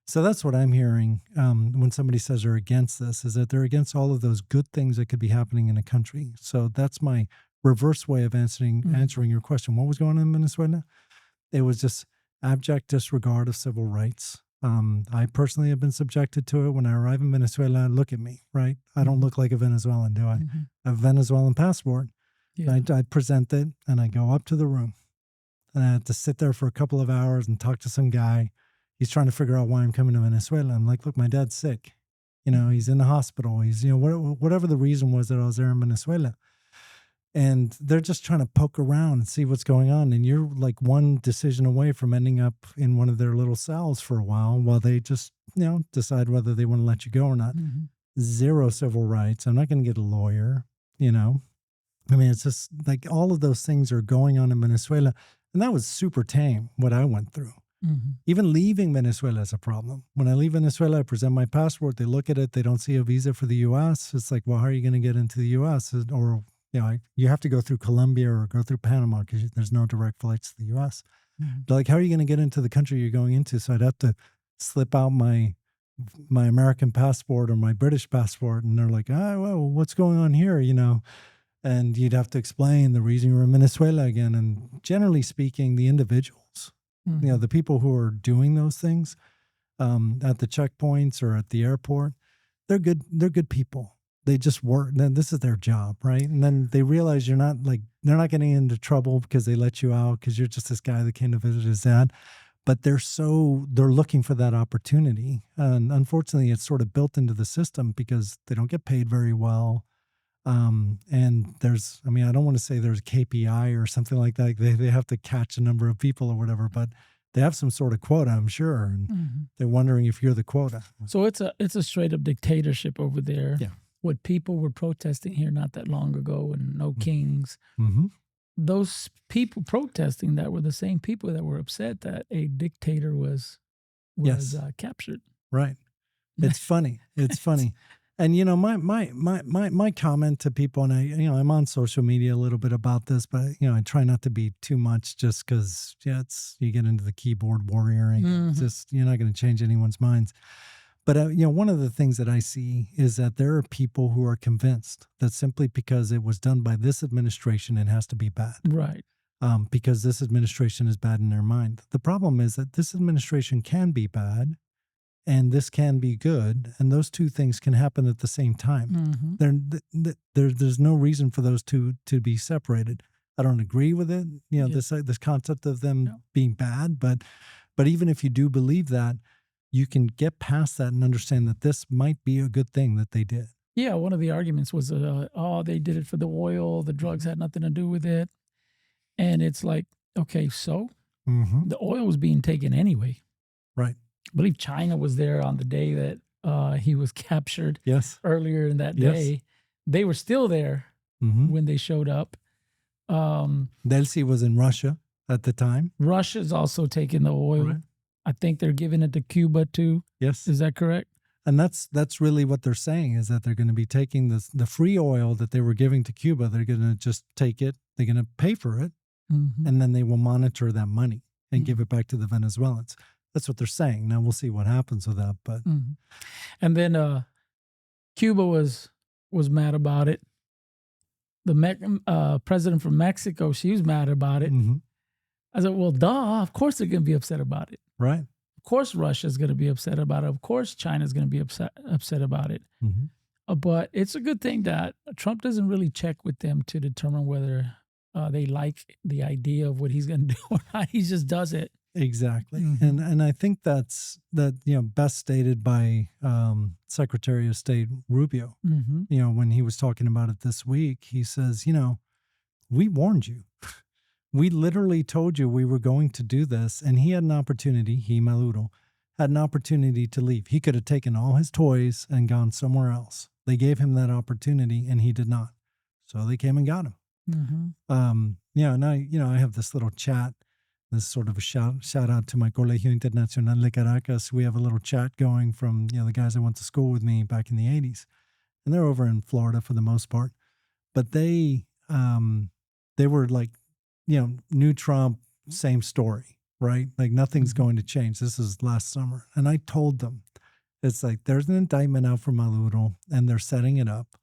So that's what I'm hearing when somebody says they're against this, is that they're against all of those good things that could be happening in a country. So that's my reverse way of answering your question. What was going on in Venezuela? It was just abject disregard of civil rights. I personally have been subjected to it. When I arrive in Venezuela, look at me, right? I don't look like a Venezuelan, do I? I have a Venezuelan passport. Yeah. I present it, and I go up to the room. And I had to sit there for a couple of hours and talk to some guy. He's trying to figure out why I'm coming to Venezuela. I'm like, look, my dad's sick. He's in the hospital. He's, whatever the reason was that I was there in Venezuela. And they're just trying to poke around and see what's going on. And you're like one decision away from ending up in one of their little cells for a while they just, decide whether they want to let you go or not. Zero civil rights. I'm not going to get a lawyer, it's just like all of those things are going on in Venezuela. And that was super tame, what I went through. Even leaving Venezuela is a problem. When I leave Venezuela, I present my passport. They look at it. They don't see a visa for the U.S. It's like, well, how are you going to get into the U.S.? Or, you have to go through Colombia or go through Panama because there's no direct flights to the U.S. They're like, how are you going to get into the country you're going into? So I'd have to slip out my American passport or my British passport. And they're like, well, what's going on here, And you'd have to explain the reason you're in Venezuela again. And generally speaking, the individuals, the people who are doing those things at the checkpoints or at the airport, they're good people. They just work. Then this is their job, right? And then they realize they're not getting into trouble because they let you out because you're just this guy that came to visit his dad. But they're looking for that opportunity. And unfortunately, it's sort of built into the system because they don't get paid very well. And there's, I don't want to say there's a KPI or something like that. They have to catch a number of people or whatever, but they have some sort of quota, I'm sure. And they're wondering if you're the quota. So it's a straight up dictatorship over there. Yeah. What people were protesting here not that long ago, and no kings. Those people protesting that were the same people that were upset that a dictator was captured. Right. It's funny. It's funny. And my comment to people, and I'm on social media a little bit about this, but I try not to be too much, just because you get into the keyboard warrioring. It's just, you're not going to change anyone's minds. But one of the things that I see is that there are people who are convinced that simply because it was done by this administration, it has to be bad. Right. because this administration is bad in their mind. The problem is that this administration can be bad and this can be good, and those two things can happen at the same time. There's no reason for those two to be separated. I don't agree with it, this concept of them being bad, but even if you do believe that, you can get past that and understand that this might be a good thing that they did. Yeah, one of the arguments was, they did it for the oil, the drugs had nothing to do with it. And it's like, okay, so the oil was being taken anyway. Right. I believe China was there on the day that he was captured. Yes. Earlier in that day. They were still there when they showed up. Delcy was in Russia at the time. Russia's also taking the oil. Right. I think they're giving it to Cuba too. Yes. Is that correct? And that's really what they're saying, is that they're going to be taking the free oil that they were giving to Cuba. They're going to just take it. They're going to pay for it. And then they will monitor that money and give it back to the Venezuelans. That's what they're saying. Now we'll see what happens with that. But and then Cuba was mad about it. The president from Mexico, she was mad about it. I said, well, duh, of course they're going to be upset about it. Right. Of course Russia's going to be upset about it. Of course China's going to be upset about it. But it's a good thing that Trump doesn't really check with them to determine whether they like the idea of what he's going to do or not. He just does it. Exactly. And I think that's best stated by Secretary of State Rubio. When he was talking about it this week, he says, we warned you. We literally told you we were going to do this, and he had an opportunity, Maduro, had an opportunity to leave. He could have taken all his toys and gone somewhere else. They gave him that opportunity, and he did not. So they came and got him. And I have this little chat. This is sort of a shout out to my Colegio Internacional de Caracas. We have a little chat going from the guys that went to school with me back in the 80s, and they're over in Florida for the most part. But they were like, new Trump, same story, right? Like nothing's going to change. This is last summer, and I told them, it's like there's an indictment out for Maduro, and they're setting it up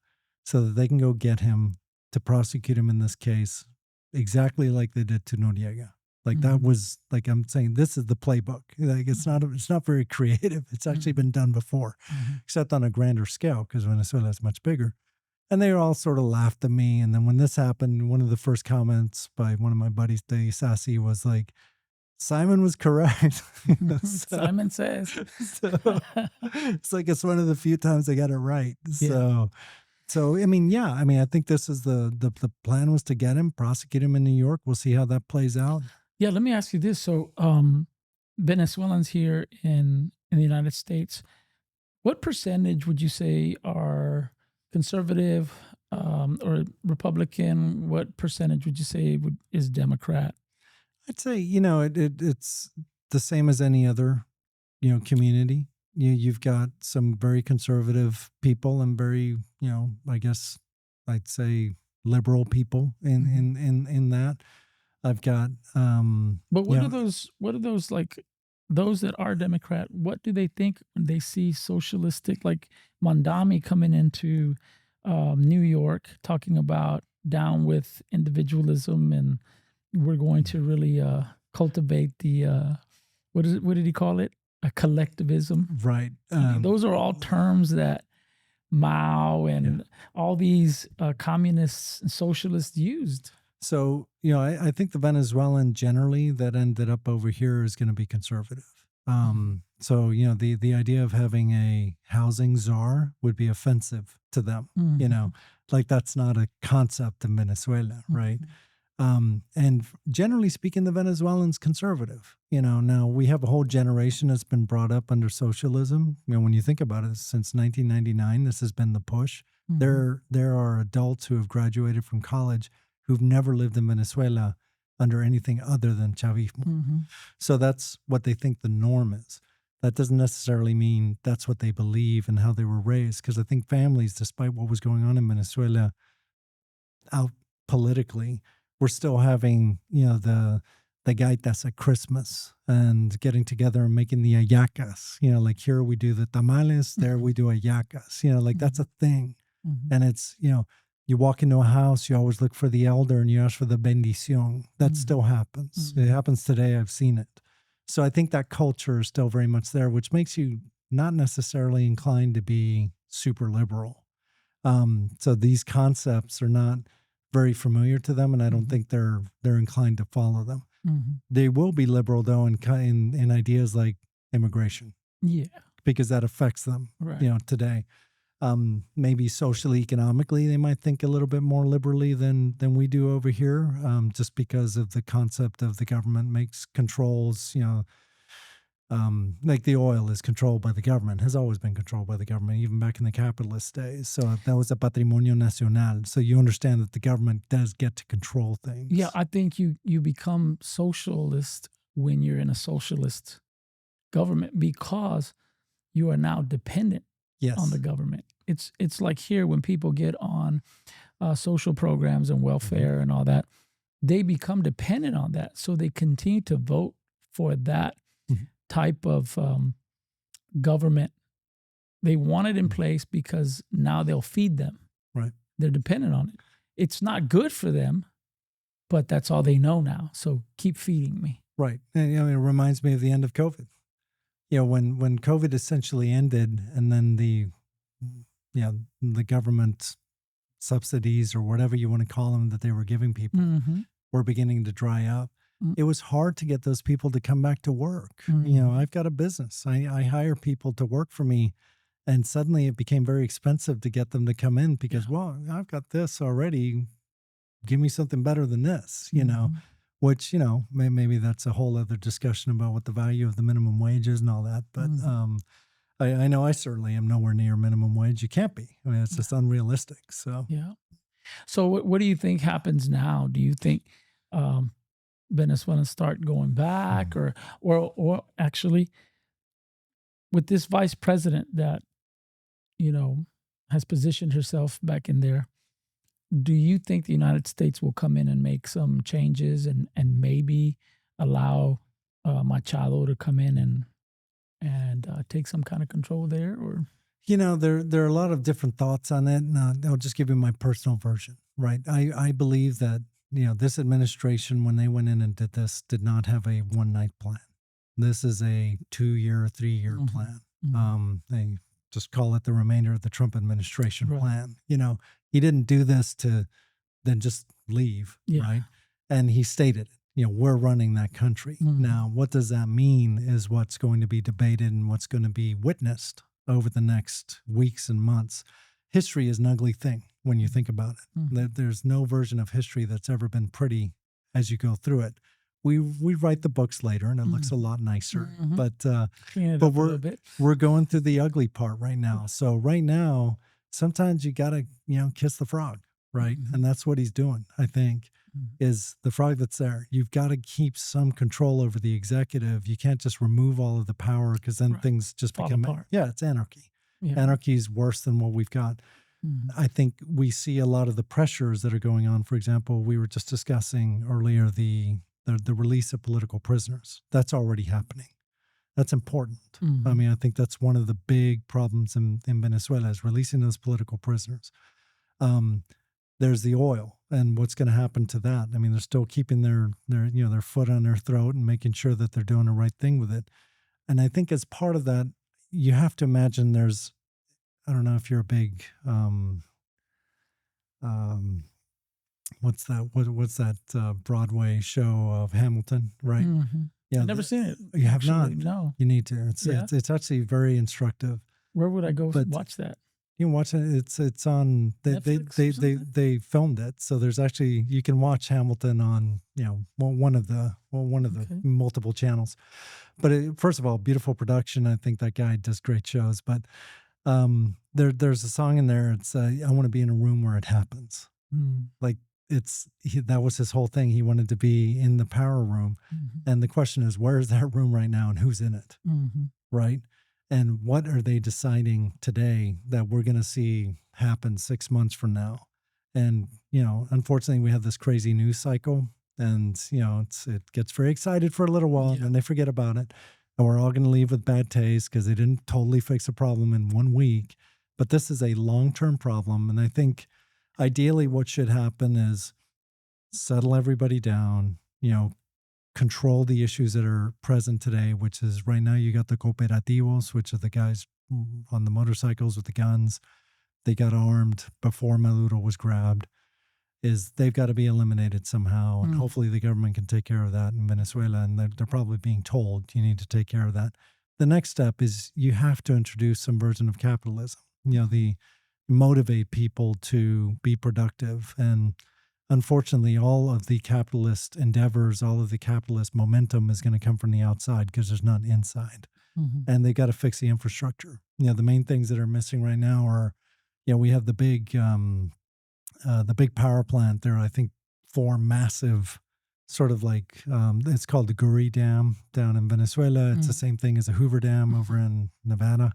so that they can go get him to prosecute him in this case, exactly like they did to Noriega. Like that was, like I'm saying, this is the playbook. Like it's not very creative. It's actually been done before, except on a grander scale because Venezuela is much bigger. And they all sort of laughed at me. And then when this happened, one of the first comments by one of my buddies, Dave Sassy, was like, Simon was correct. Simon says. It's like it's one of the few times I got it right. So I mean, I think this is the plan was to get him, prosecute him in New York. We'll see how that plays out. Yeah, let me ask you this. So Venezuelans here in the United States, what percentage would you say are conservative or Republican? What percentage would you say is Democrat? I'd say, it's the same as any other, community. You've got some very conservative people and very, I guess I'd say liberal people in that. I've got but what are those like those that are Democrat, what do they think when they see socialistic, like Mondami coming into New York talking about down with individualism and we're going to really cultivate the what did he call it? A collectivism. Right. Those are all terms that Mao and all these communists and socialists used. So, I think the Venezuelan generally that ended up over here is going to be conservative. So, the idea of having a housing czar would be offensive to them, like that's not a concept in Venezuela, right? And generally speaking, the Venezuelans conservative, now we have a whole generation that's been brought up under socialism. When you think about it, since 1999, this has been the push. There are adults who have graduated from college who've never lived in Venezuela under anything other than Chavismo. So that's what they think the norm is. That doesn't necessarily mean that's what they believe and how they were raised. Because I think families, despite what was going on in Venezuela out politically, we're still having, the gaitas at Christmas and getting together and making the hallacas. Like here we do the tamales, there we do hallacas. Like that's a thing. And it's, You walk into a house, you always look for the elder and you ask for the bendición. That still happens. It happens today. I've seen it. So I think that culture is still very much there, which makes you not necessarily inclined to be super liberal. So these concepts are not very familiar to them, and I don't think they're inclined to follow them. They will be liberal though in ideas like immigration. Yeah. Because that affects them, Right. today. Maybe socially, economically, they might think a little bit more liberally than we do over here, just because of the concept of the government makes controls, like the oil is controlled by the government, has always been controlled by the government, even back in the capitalist days. So that was a patrimonio nacional. So you understand that the government does get to control things. Yeah, I think you become socialist when you're in a socialist government because you are now dependent on the government. It's like here when people get on social programs and welfare and all that, they become dependent on that. So they continue to vote for that type of government. They want it in place because now they'll feed them. Right. They're dependent on it. It's not good for them, but that's all they know now. So keep feeding me. Right. And it reminds me of the end of COVID. When COVID essentially ended, and then the government subsidies or whatever you want to call them that they were giving people were beginning to dry up. It was hard to get those people to come back to work. I've got a business. I hire people to work for me, and suddenly it became very expensive to get them to come in because, well, I've got this already. Give me something better than this, which, maybe that's a whole other discussion about what the value of the minimum wage is and all that. But I know I certainly am nowhere near minimum wage. You can't be. I mean, it's just unrealistic. So, yeah. So what do you think happens now? Do you think Venezuelans start going back or actually with this vice president that, has positioned herself back in there, do you think the United States will come in and make some changes and maybe allow Machado to come in and take some kind of control there? Or there are a lot of different thoughts on it, and I'll just give you my personal version. Right, I believe that this administration, when they went in and did this, did not have a one-night plan. This is a 2-year, 3-year plan. They just call it the remainder of the Trump administration plan. He didn't do this to then just leave, right? And he stated, we're running that country. Now, what does that mean is what's going to be debated and what's going to be witnessed over the next weeks and months. History is an ugly thing when you think about it. There's no version of history that's ever been pretty as you go through it. We write the books later, and it looks a lot nicer. But we're going through the ugly part right now. So right now, sometimes you got to kiss the frog, right? And that's what he's doing, I think, is the frog that's there. You've got to keep some control over the executive. You can't just remove all of the power because then things just become apart. Yeah, it's anarchy. Anarchy is worse than what we've got. I think we see a lot of the pressures that are going on. For example, we were just discussing earlier the release of political prisoners. That's already happening. That's important. I mean, I think that's one of the big problems in Venezuela is releasing those political prisoners. There's the oil and what's going to happen to that. I mean, they're still keeping their foot on their throat and making sure that they're doing the right thing with it. And I think as part of that, you have to imagine I don't know if you're a big, what's that Broadway show of Hamilton, right? Yeah, I've never seen it. You have actually, not? No. You need to. It's actually very instructive. Where would I go watch that? You can watch it. It's on. They filmed it, so there's actually you can watch Hamilton on one of the multiple channels. But first of all, beautiful production. I think that guy does great shows. But there's a song in there. It's I want to be in a room where it happens. Like that was his whole thing. He wanted to be in the power room, and the question is, where is that room right now, and who's in it, right? And what are they deciding today that we're going to see happen 6 months from now? And unfortunately, we have this crazy news cycle, and it gets very excited for a little while, and then they forget about it, and we're all going to leave with bad taste because they didn't totally fix a problem in 1 week. But this is a long-term problem, and I think Ideally, what should happen is settle everybody down, control the issues that are present today, which is right now you got the cooperativos, which are the guys on the motorcycles with the guns. They got armed before Maduro was grabbed. They've got to be eliminated somehow. And hopefully the government can take care of that in Venezuela. And they're probably being told you need to take care of that. The next step is you have to introduce some version of capitalism, the motivate people to be productive. And unfortunately, all of the capitalist endeavors, all of the capitalist momentum is going to come from the outside because there's none inside. And they got to fix the infrastructure. The main things that are missing right now are, we have the big power plant. There are, I think, 4 massive sort of like, it's called the Guri Dam down in Venezuela. It's the same thing as a Hoover Dam over in Nevada.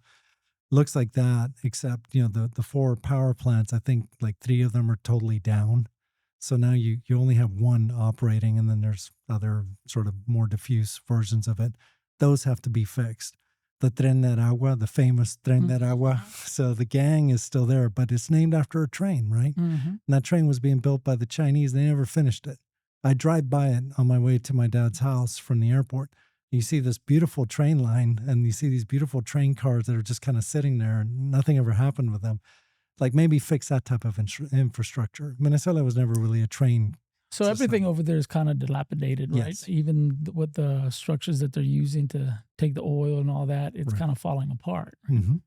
Looks like that, except, the 4 power plants, I think like 3 of them are totally down. So now you only have 1 operating, and then there's other sort of more diffuse versions of it. Those have to be fixed. The Tren de Agua, the famous Tren de Agua. So the gang is still there, but it's named after a train, right? And that train was being built by the Chinese. They never finished it. I drive by it on my way to my dad's house from the airport. You see this beautiful train line, and you see these beautiful train cars that are just kind of sitting there, and nothing ever happened with them. Like maybe fix that type of infrastructure. Venezuela was never really a train. So everything over there is kind of dilapidated, right? Yes. Even with the structures that they're using to take the oil and all that, it's kind of falling apart. Right?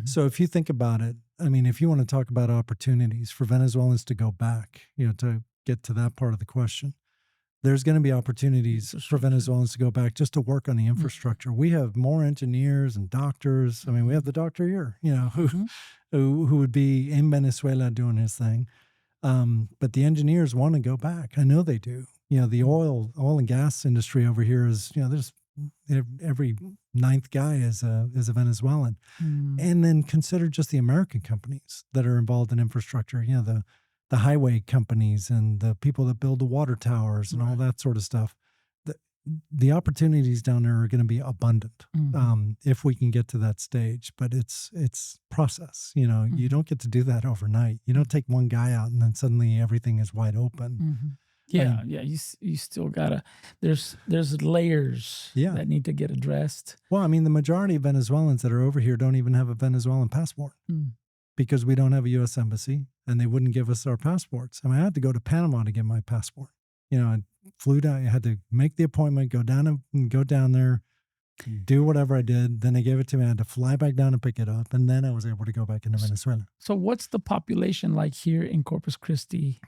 So if you think about it, I mean, if you want to talk about opportunities for Venezuelans to go back, to get to that part of the question, there's going to be opportunities for Venezuelans to go back just to work on the infrastructure. We have more engineers and doctors. I mean, we have the doctor here, who would be in Venezuela doing his thing. But the engineers want to go back. I know they do. The oil and gas industry over here is, there's every 9th guy is a Venezuelan. And then consider just the American companies that are involved in infrastructure, the highway companies and the people that build the water towers and all that sort of stuff. The opportunities down there are going to be abundant if we can get to that stage. But it's process. You don't get to do that overnight. You don't take one guy out and then suddenly everything is wide open. Yeah. You still gotta. There's layers that need to get addressed. Well, I mean, the majority of Venezuelans that are over here don't even have a Venezuelan passport. Because we don't have a U.S. embassy, and they wouldn't give us our passports. I mean, I had to go to Panama to get my passport. I flew down. I had to make the appointment, go down there, do whatever I did. Then they gave it to me. I had to fly back down and pick it up, and then I was able to go back into Venezuela. So what's the population like here in Corpus Christi,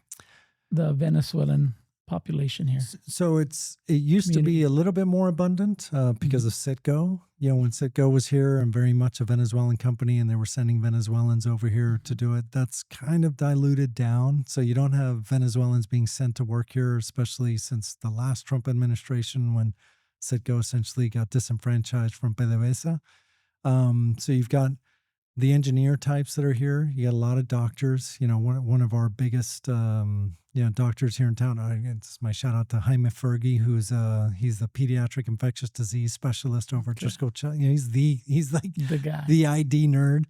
the Venezuelan population here? So it used to be a little bit more abundant because of Citgo. When Citgo was here and very much a Venezuelan company, and they were sending Venezuelans over here to do it, that's kind of diluted down. So you don't have Venezuelans being sent to work here, especially since the last Trump administration when Citgo essentially got disenfranchised from PDVSA. So you've got the engineer types that are here. You got a lot of doctors. One of our biggest doctors here in town. It's my shout out to Jaime Fergie, he's the pediatric infectious disease specialist over at Trisco. He's like the guy, the ID nerd.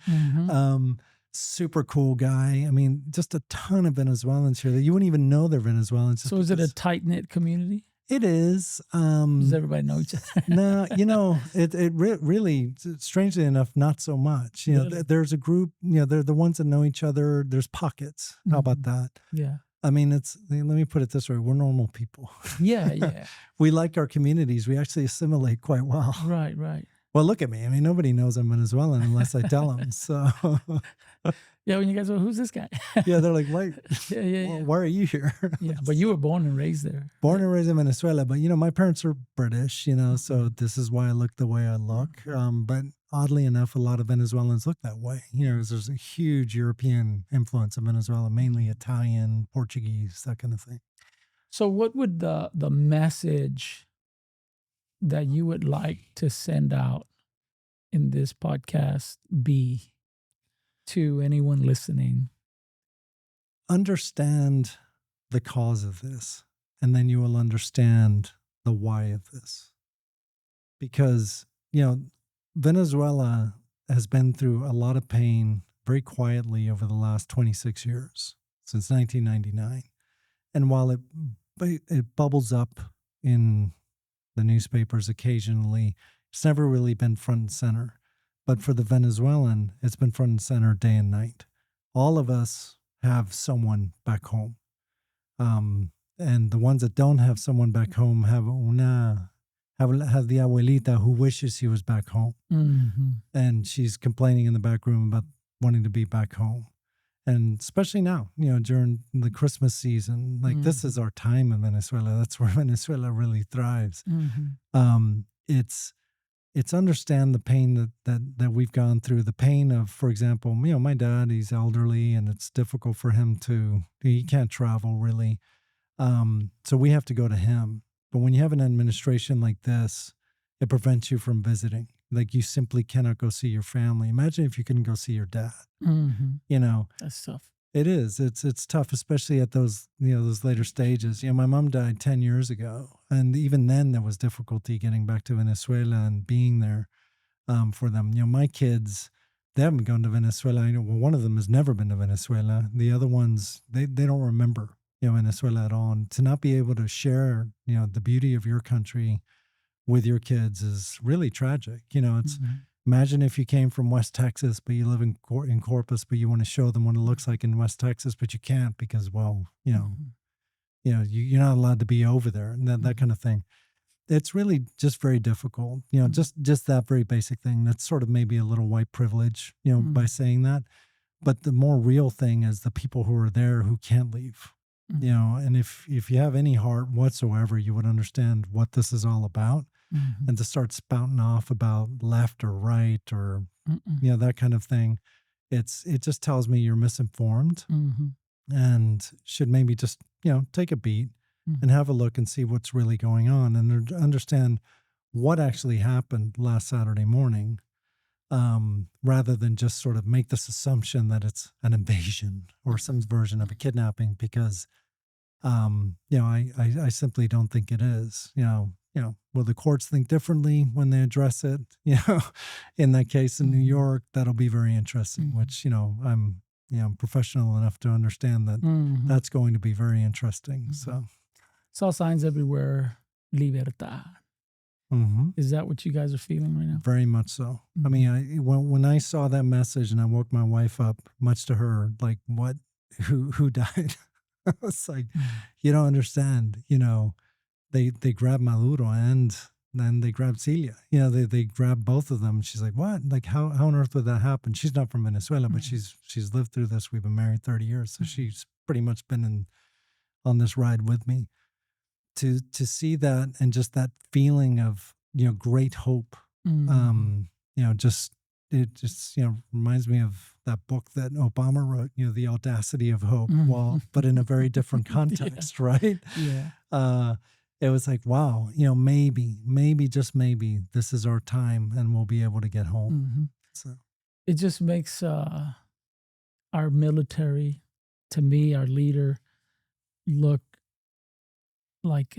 Super cool guy. I mean, just a ton of Venezuelans here that you wouldn't even know they're Venezuelans. So is it a tight knit community? It is. Does everybody know each other? No, it really, strangely enough, not so much. Really? There's a group, they're the ones that know each other. There's pockets. How about that? Yeah. I mean, let me put it this way. We're normal people. Yeah. We like our communities. We actually assimilate quite well. Right. Well, look at me. I mean, nobody knows I'm Venezuelan unless I tell them. So, yeah, when you guys go, who's this guy? Yeah, they're like, why? Yeah. Why are you here? Yeah, but you were born and raised there. Born and raised in Venezuela, but my parents are British. So this is why I look the way I look. But oddly enough, a lot of Venezuelans look that way. There's a huge European influence in Venezuela, mainly Italian, Portuguese, that kind of thing. So, what would the message that you would like to send out in this podcast be to anyone listening? Understand the cause of this, and then you will understand the why of this. Because, Venezuela has been through a lot of pain very quietly over the last 26 years. since 1999. And while it bubbles up in the newspapers occasionally, it's never really been front and center. But for the Venezuelan, it's been front and center day and night. All of us have someone back home. And the ones that don't have someone back home have the abuelita who wishes he was back home. Mm-hmm. And she's complaining in the back room about wanting to be back home. And especially now, during the Christmas season, like this is our time in Venezuela. That's where Venezuela really thrives. Mm-hmm. It's understand the pain that we've gone through, the pain of, for example, my dad, he's elderly and it's difficult for him he can't travel really. So we have to go to him. But when you have an administration like this, it prevents you from visiting. Like you simply cannot go see your family. Imagine if you couldn't go see your dad. Mm-hmm. That's tough. It is. It's tough, especially at those those later stages. My mom died 10 years ago, and even then there was difficulty getting back to Venezuela and being there for them. My kids, they haven't gone to Venezuela. One of them has never been to Venezuela. The other ones, they don't remember Venezuela at all. And to not be able to share the beauty of your country with your kids is really tragic. It's imagine if you came from West Texas, but you live in Corpus, but you want to show them what it looks like in West Texas, but you can't because, you're not allowed to be over there and that kind of thing. It's really just very difficult. Just that very basic thing. That's sort of maybe a little white privilege, by saying that. But the more real thing is the people who are there who can't leave. And if you have any heart whatsoever, you would understand what this is all about. And to start spouting off about left or right or that kind of thing, it just tells me you're misinformed and should maybe just take a beat and have a look and see what's really going on and understand what actually happened last Saturday morning, rather than just sort of make this assumption that it's an invasion or some version of a kidnapping, because I simply don't think it is. Will the courts think differently when they address it? In that case in New York, that'll be very interesting, which, I'm professional enough to understand that that's going to be very interesting. So saw signs everywhere, libertad. Is that what you guys are feeling right now? Very much so. I mean, when I saw that message and I woke my wife up, much to her, like, what, who died? I was like, you don't understand, They grabbed Maduro and then they grabbed Celia. They grabbed both of them. She's like, what? Like, how on earth would that happen? She's not from Venezuela, but she's lived through this. We've been married 30 years. So she's pretty much been on this ride with me. To see that and just that feeling of, great hope, it just reminds me of that book that Obama wrote, The Audacity of Hope, but in a very different context, right? Yeah. It was like, wow, maybe, just maybe this is our time and we'll be able to get home. So it just makes our military, to me, our leader, look like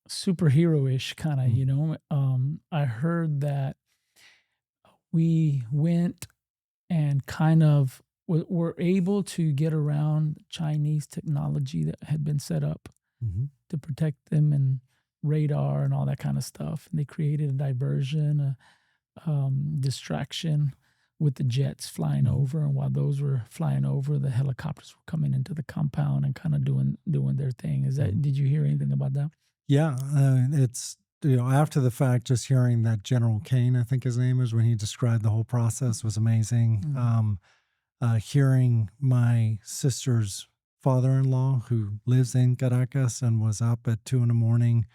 superhero-ish kind of, I heard that we went and kind of were able to get around Chinese technology that had been set up to protect them and radar and all that kind of stuff. And they created a diversion, a distraction with the jets flying over. And while those were flying over, the helicopters were coming into the compound and kind of doing their thing. Did you hear anything about that? Yeah, it's, after the fact, just hearing that General Kane, I think his name is, when he described the whole process was amazing. Hearing my sister's father-in-law, who lives in Caracas and was up at 2 a.m.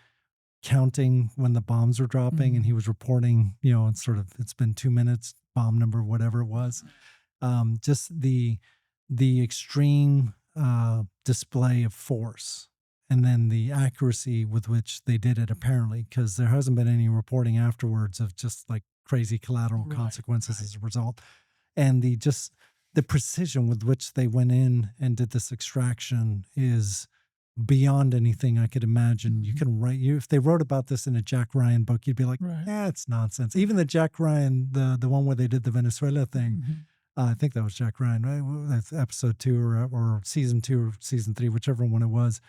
counting when the bombs were dropping, and he was reporting, it's been 2 minutes, bomb number, whatever it was. Just the extreme display of force. And then the accuracy with which they did it, apparently, because there hasn't been any reporting afterwards of just like crazy collateral consequences as a result. And the precision with which they went in and did this extraction is beyond anything I could imagine. You can write, if they wrote about this in a Jack Ryan book, you'd be like, it's nonsense. Even the Jack Ryan, the one where they did the Venezuela thing, I think that was Jack Ryan, right? That's episode 2 or season 2 or season 3, whichever one it was.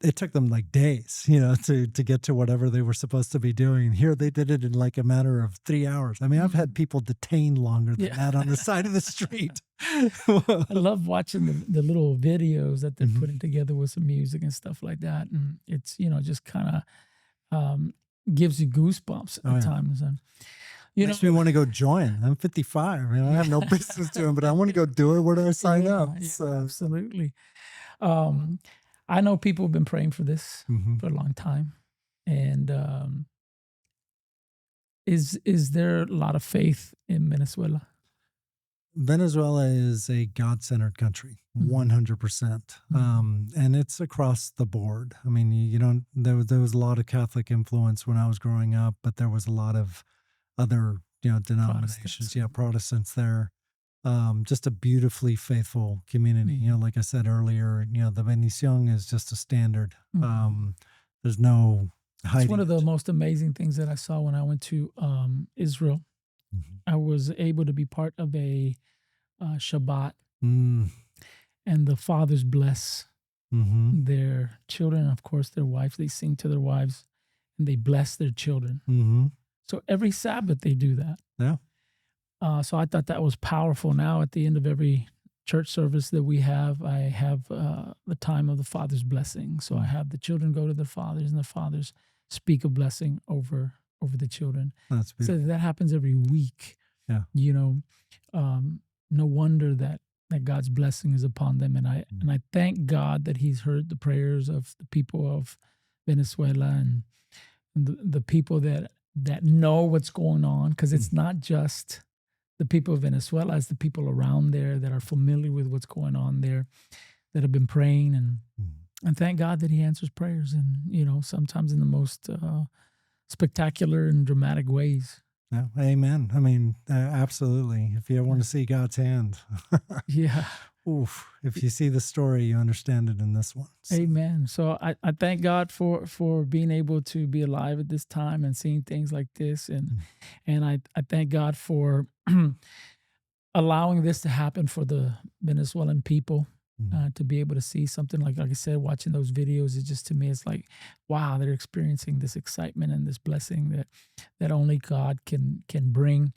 It took them like days, to get to whatever they were supposed to be doing. And here they did it in like a matter of 3 hours. I mean, I've had people detained longer than that on the side of the street. I love watching the little videos that they're putting together with some music and stuff like that. And it's, just kind of gives you goosebumps at times. And, makes me want to go join. I'm 55. I have no business doing, but I want to go do it. Where do I sign up? Yeah, So. absolutely. I know people have been praying for this for a long time. And is there a lot of faith in Venezuela? Venezuela is a God-centered country, 100%. And it's across the board. I mean, there was a lot of Catholic influence when I was growing up, but there was a lot of other, denominations, Protestants there. Just a beautifully faithful community. Like I said earlier, the bendición is just a standard. There's no hiding. It's one of the most amazing things that I saw when I went to Israel. I was able to be part of a Shabbat, and the fathers bless their children, of course, their wives. They sing to their wives, and they bless their children. So every Sabbath they do that. Yeah. So I thought that was powerful. Now at the end of every church service that we have, I have the time of the Father's blessing. So I have the children go to their fathers, and the fathers speak a blessing over the children. That's beautiful. So that happens every week. Yeah. No wonder that God's blessing is upon them. And I thank God that He's heard the prayers of the people of Venezuela and the people that know what's going on, because it's not just the people of Venezuela, it's the people around there that are familiar with what's going on there, that have been praying, and thank God that He answers prayers, and sometimes in the most spectacular and dramatic ways. Yeah, amen. I mean, absolutely. If you want to see God's hand, yeah. Oof. If you see the story, you understand it in this one. So. Amen. So I thank God for being able to be alive at this time and seeing things like this. And I thank God for allowing this to happen for the Venezuelan people, to be able to see something like I said, watching those videos is just, to me, it's like, wow, they're experiencing this excitement and this blessing that only God can bring.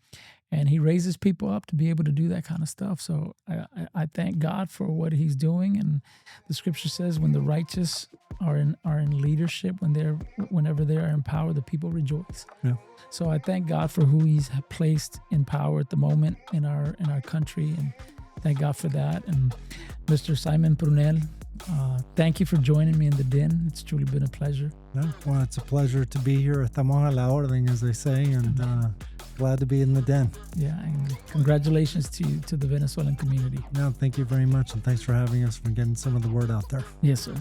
And He raises people up to be able to do that kind of stuff. So I thank God for what He's doing. And the Scripture says, when the righteous are in leadership, whenever they are in power, the people rejoice. Yeah. So I thank God for who He's placed in power at the moment in our country, and thank God for that. And Mr. Simon Purnell, thank you for joining me in the den. It's truly been a pleasure. Yeah, well, it's a pleasure to be here. Estamos a la orden, as they say, and glad to be in the den. Yeah, and congratulations to the Venezuelan community. No, thank you very much, and thanks for having us, for getting some of the word out there. Yes, sir.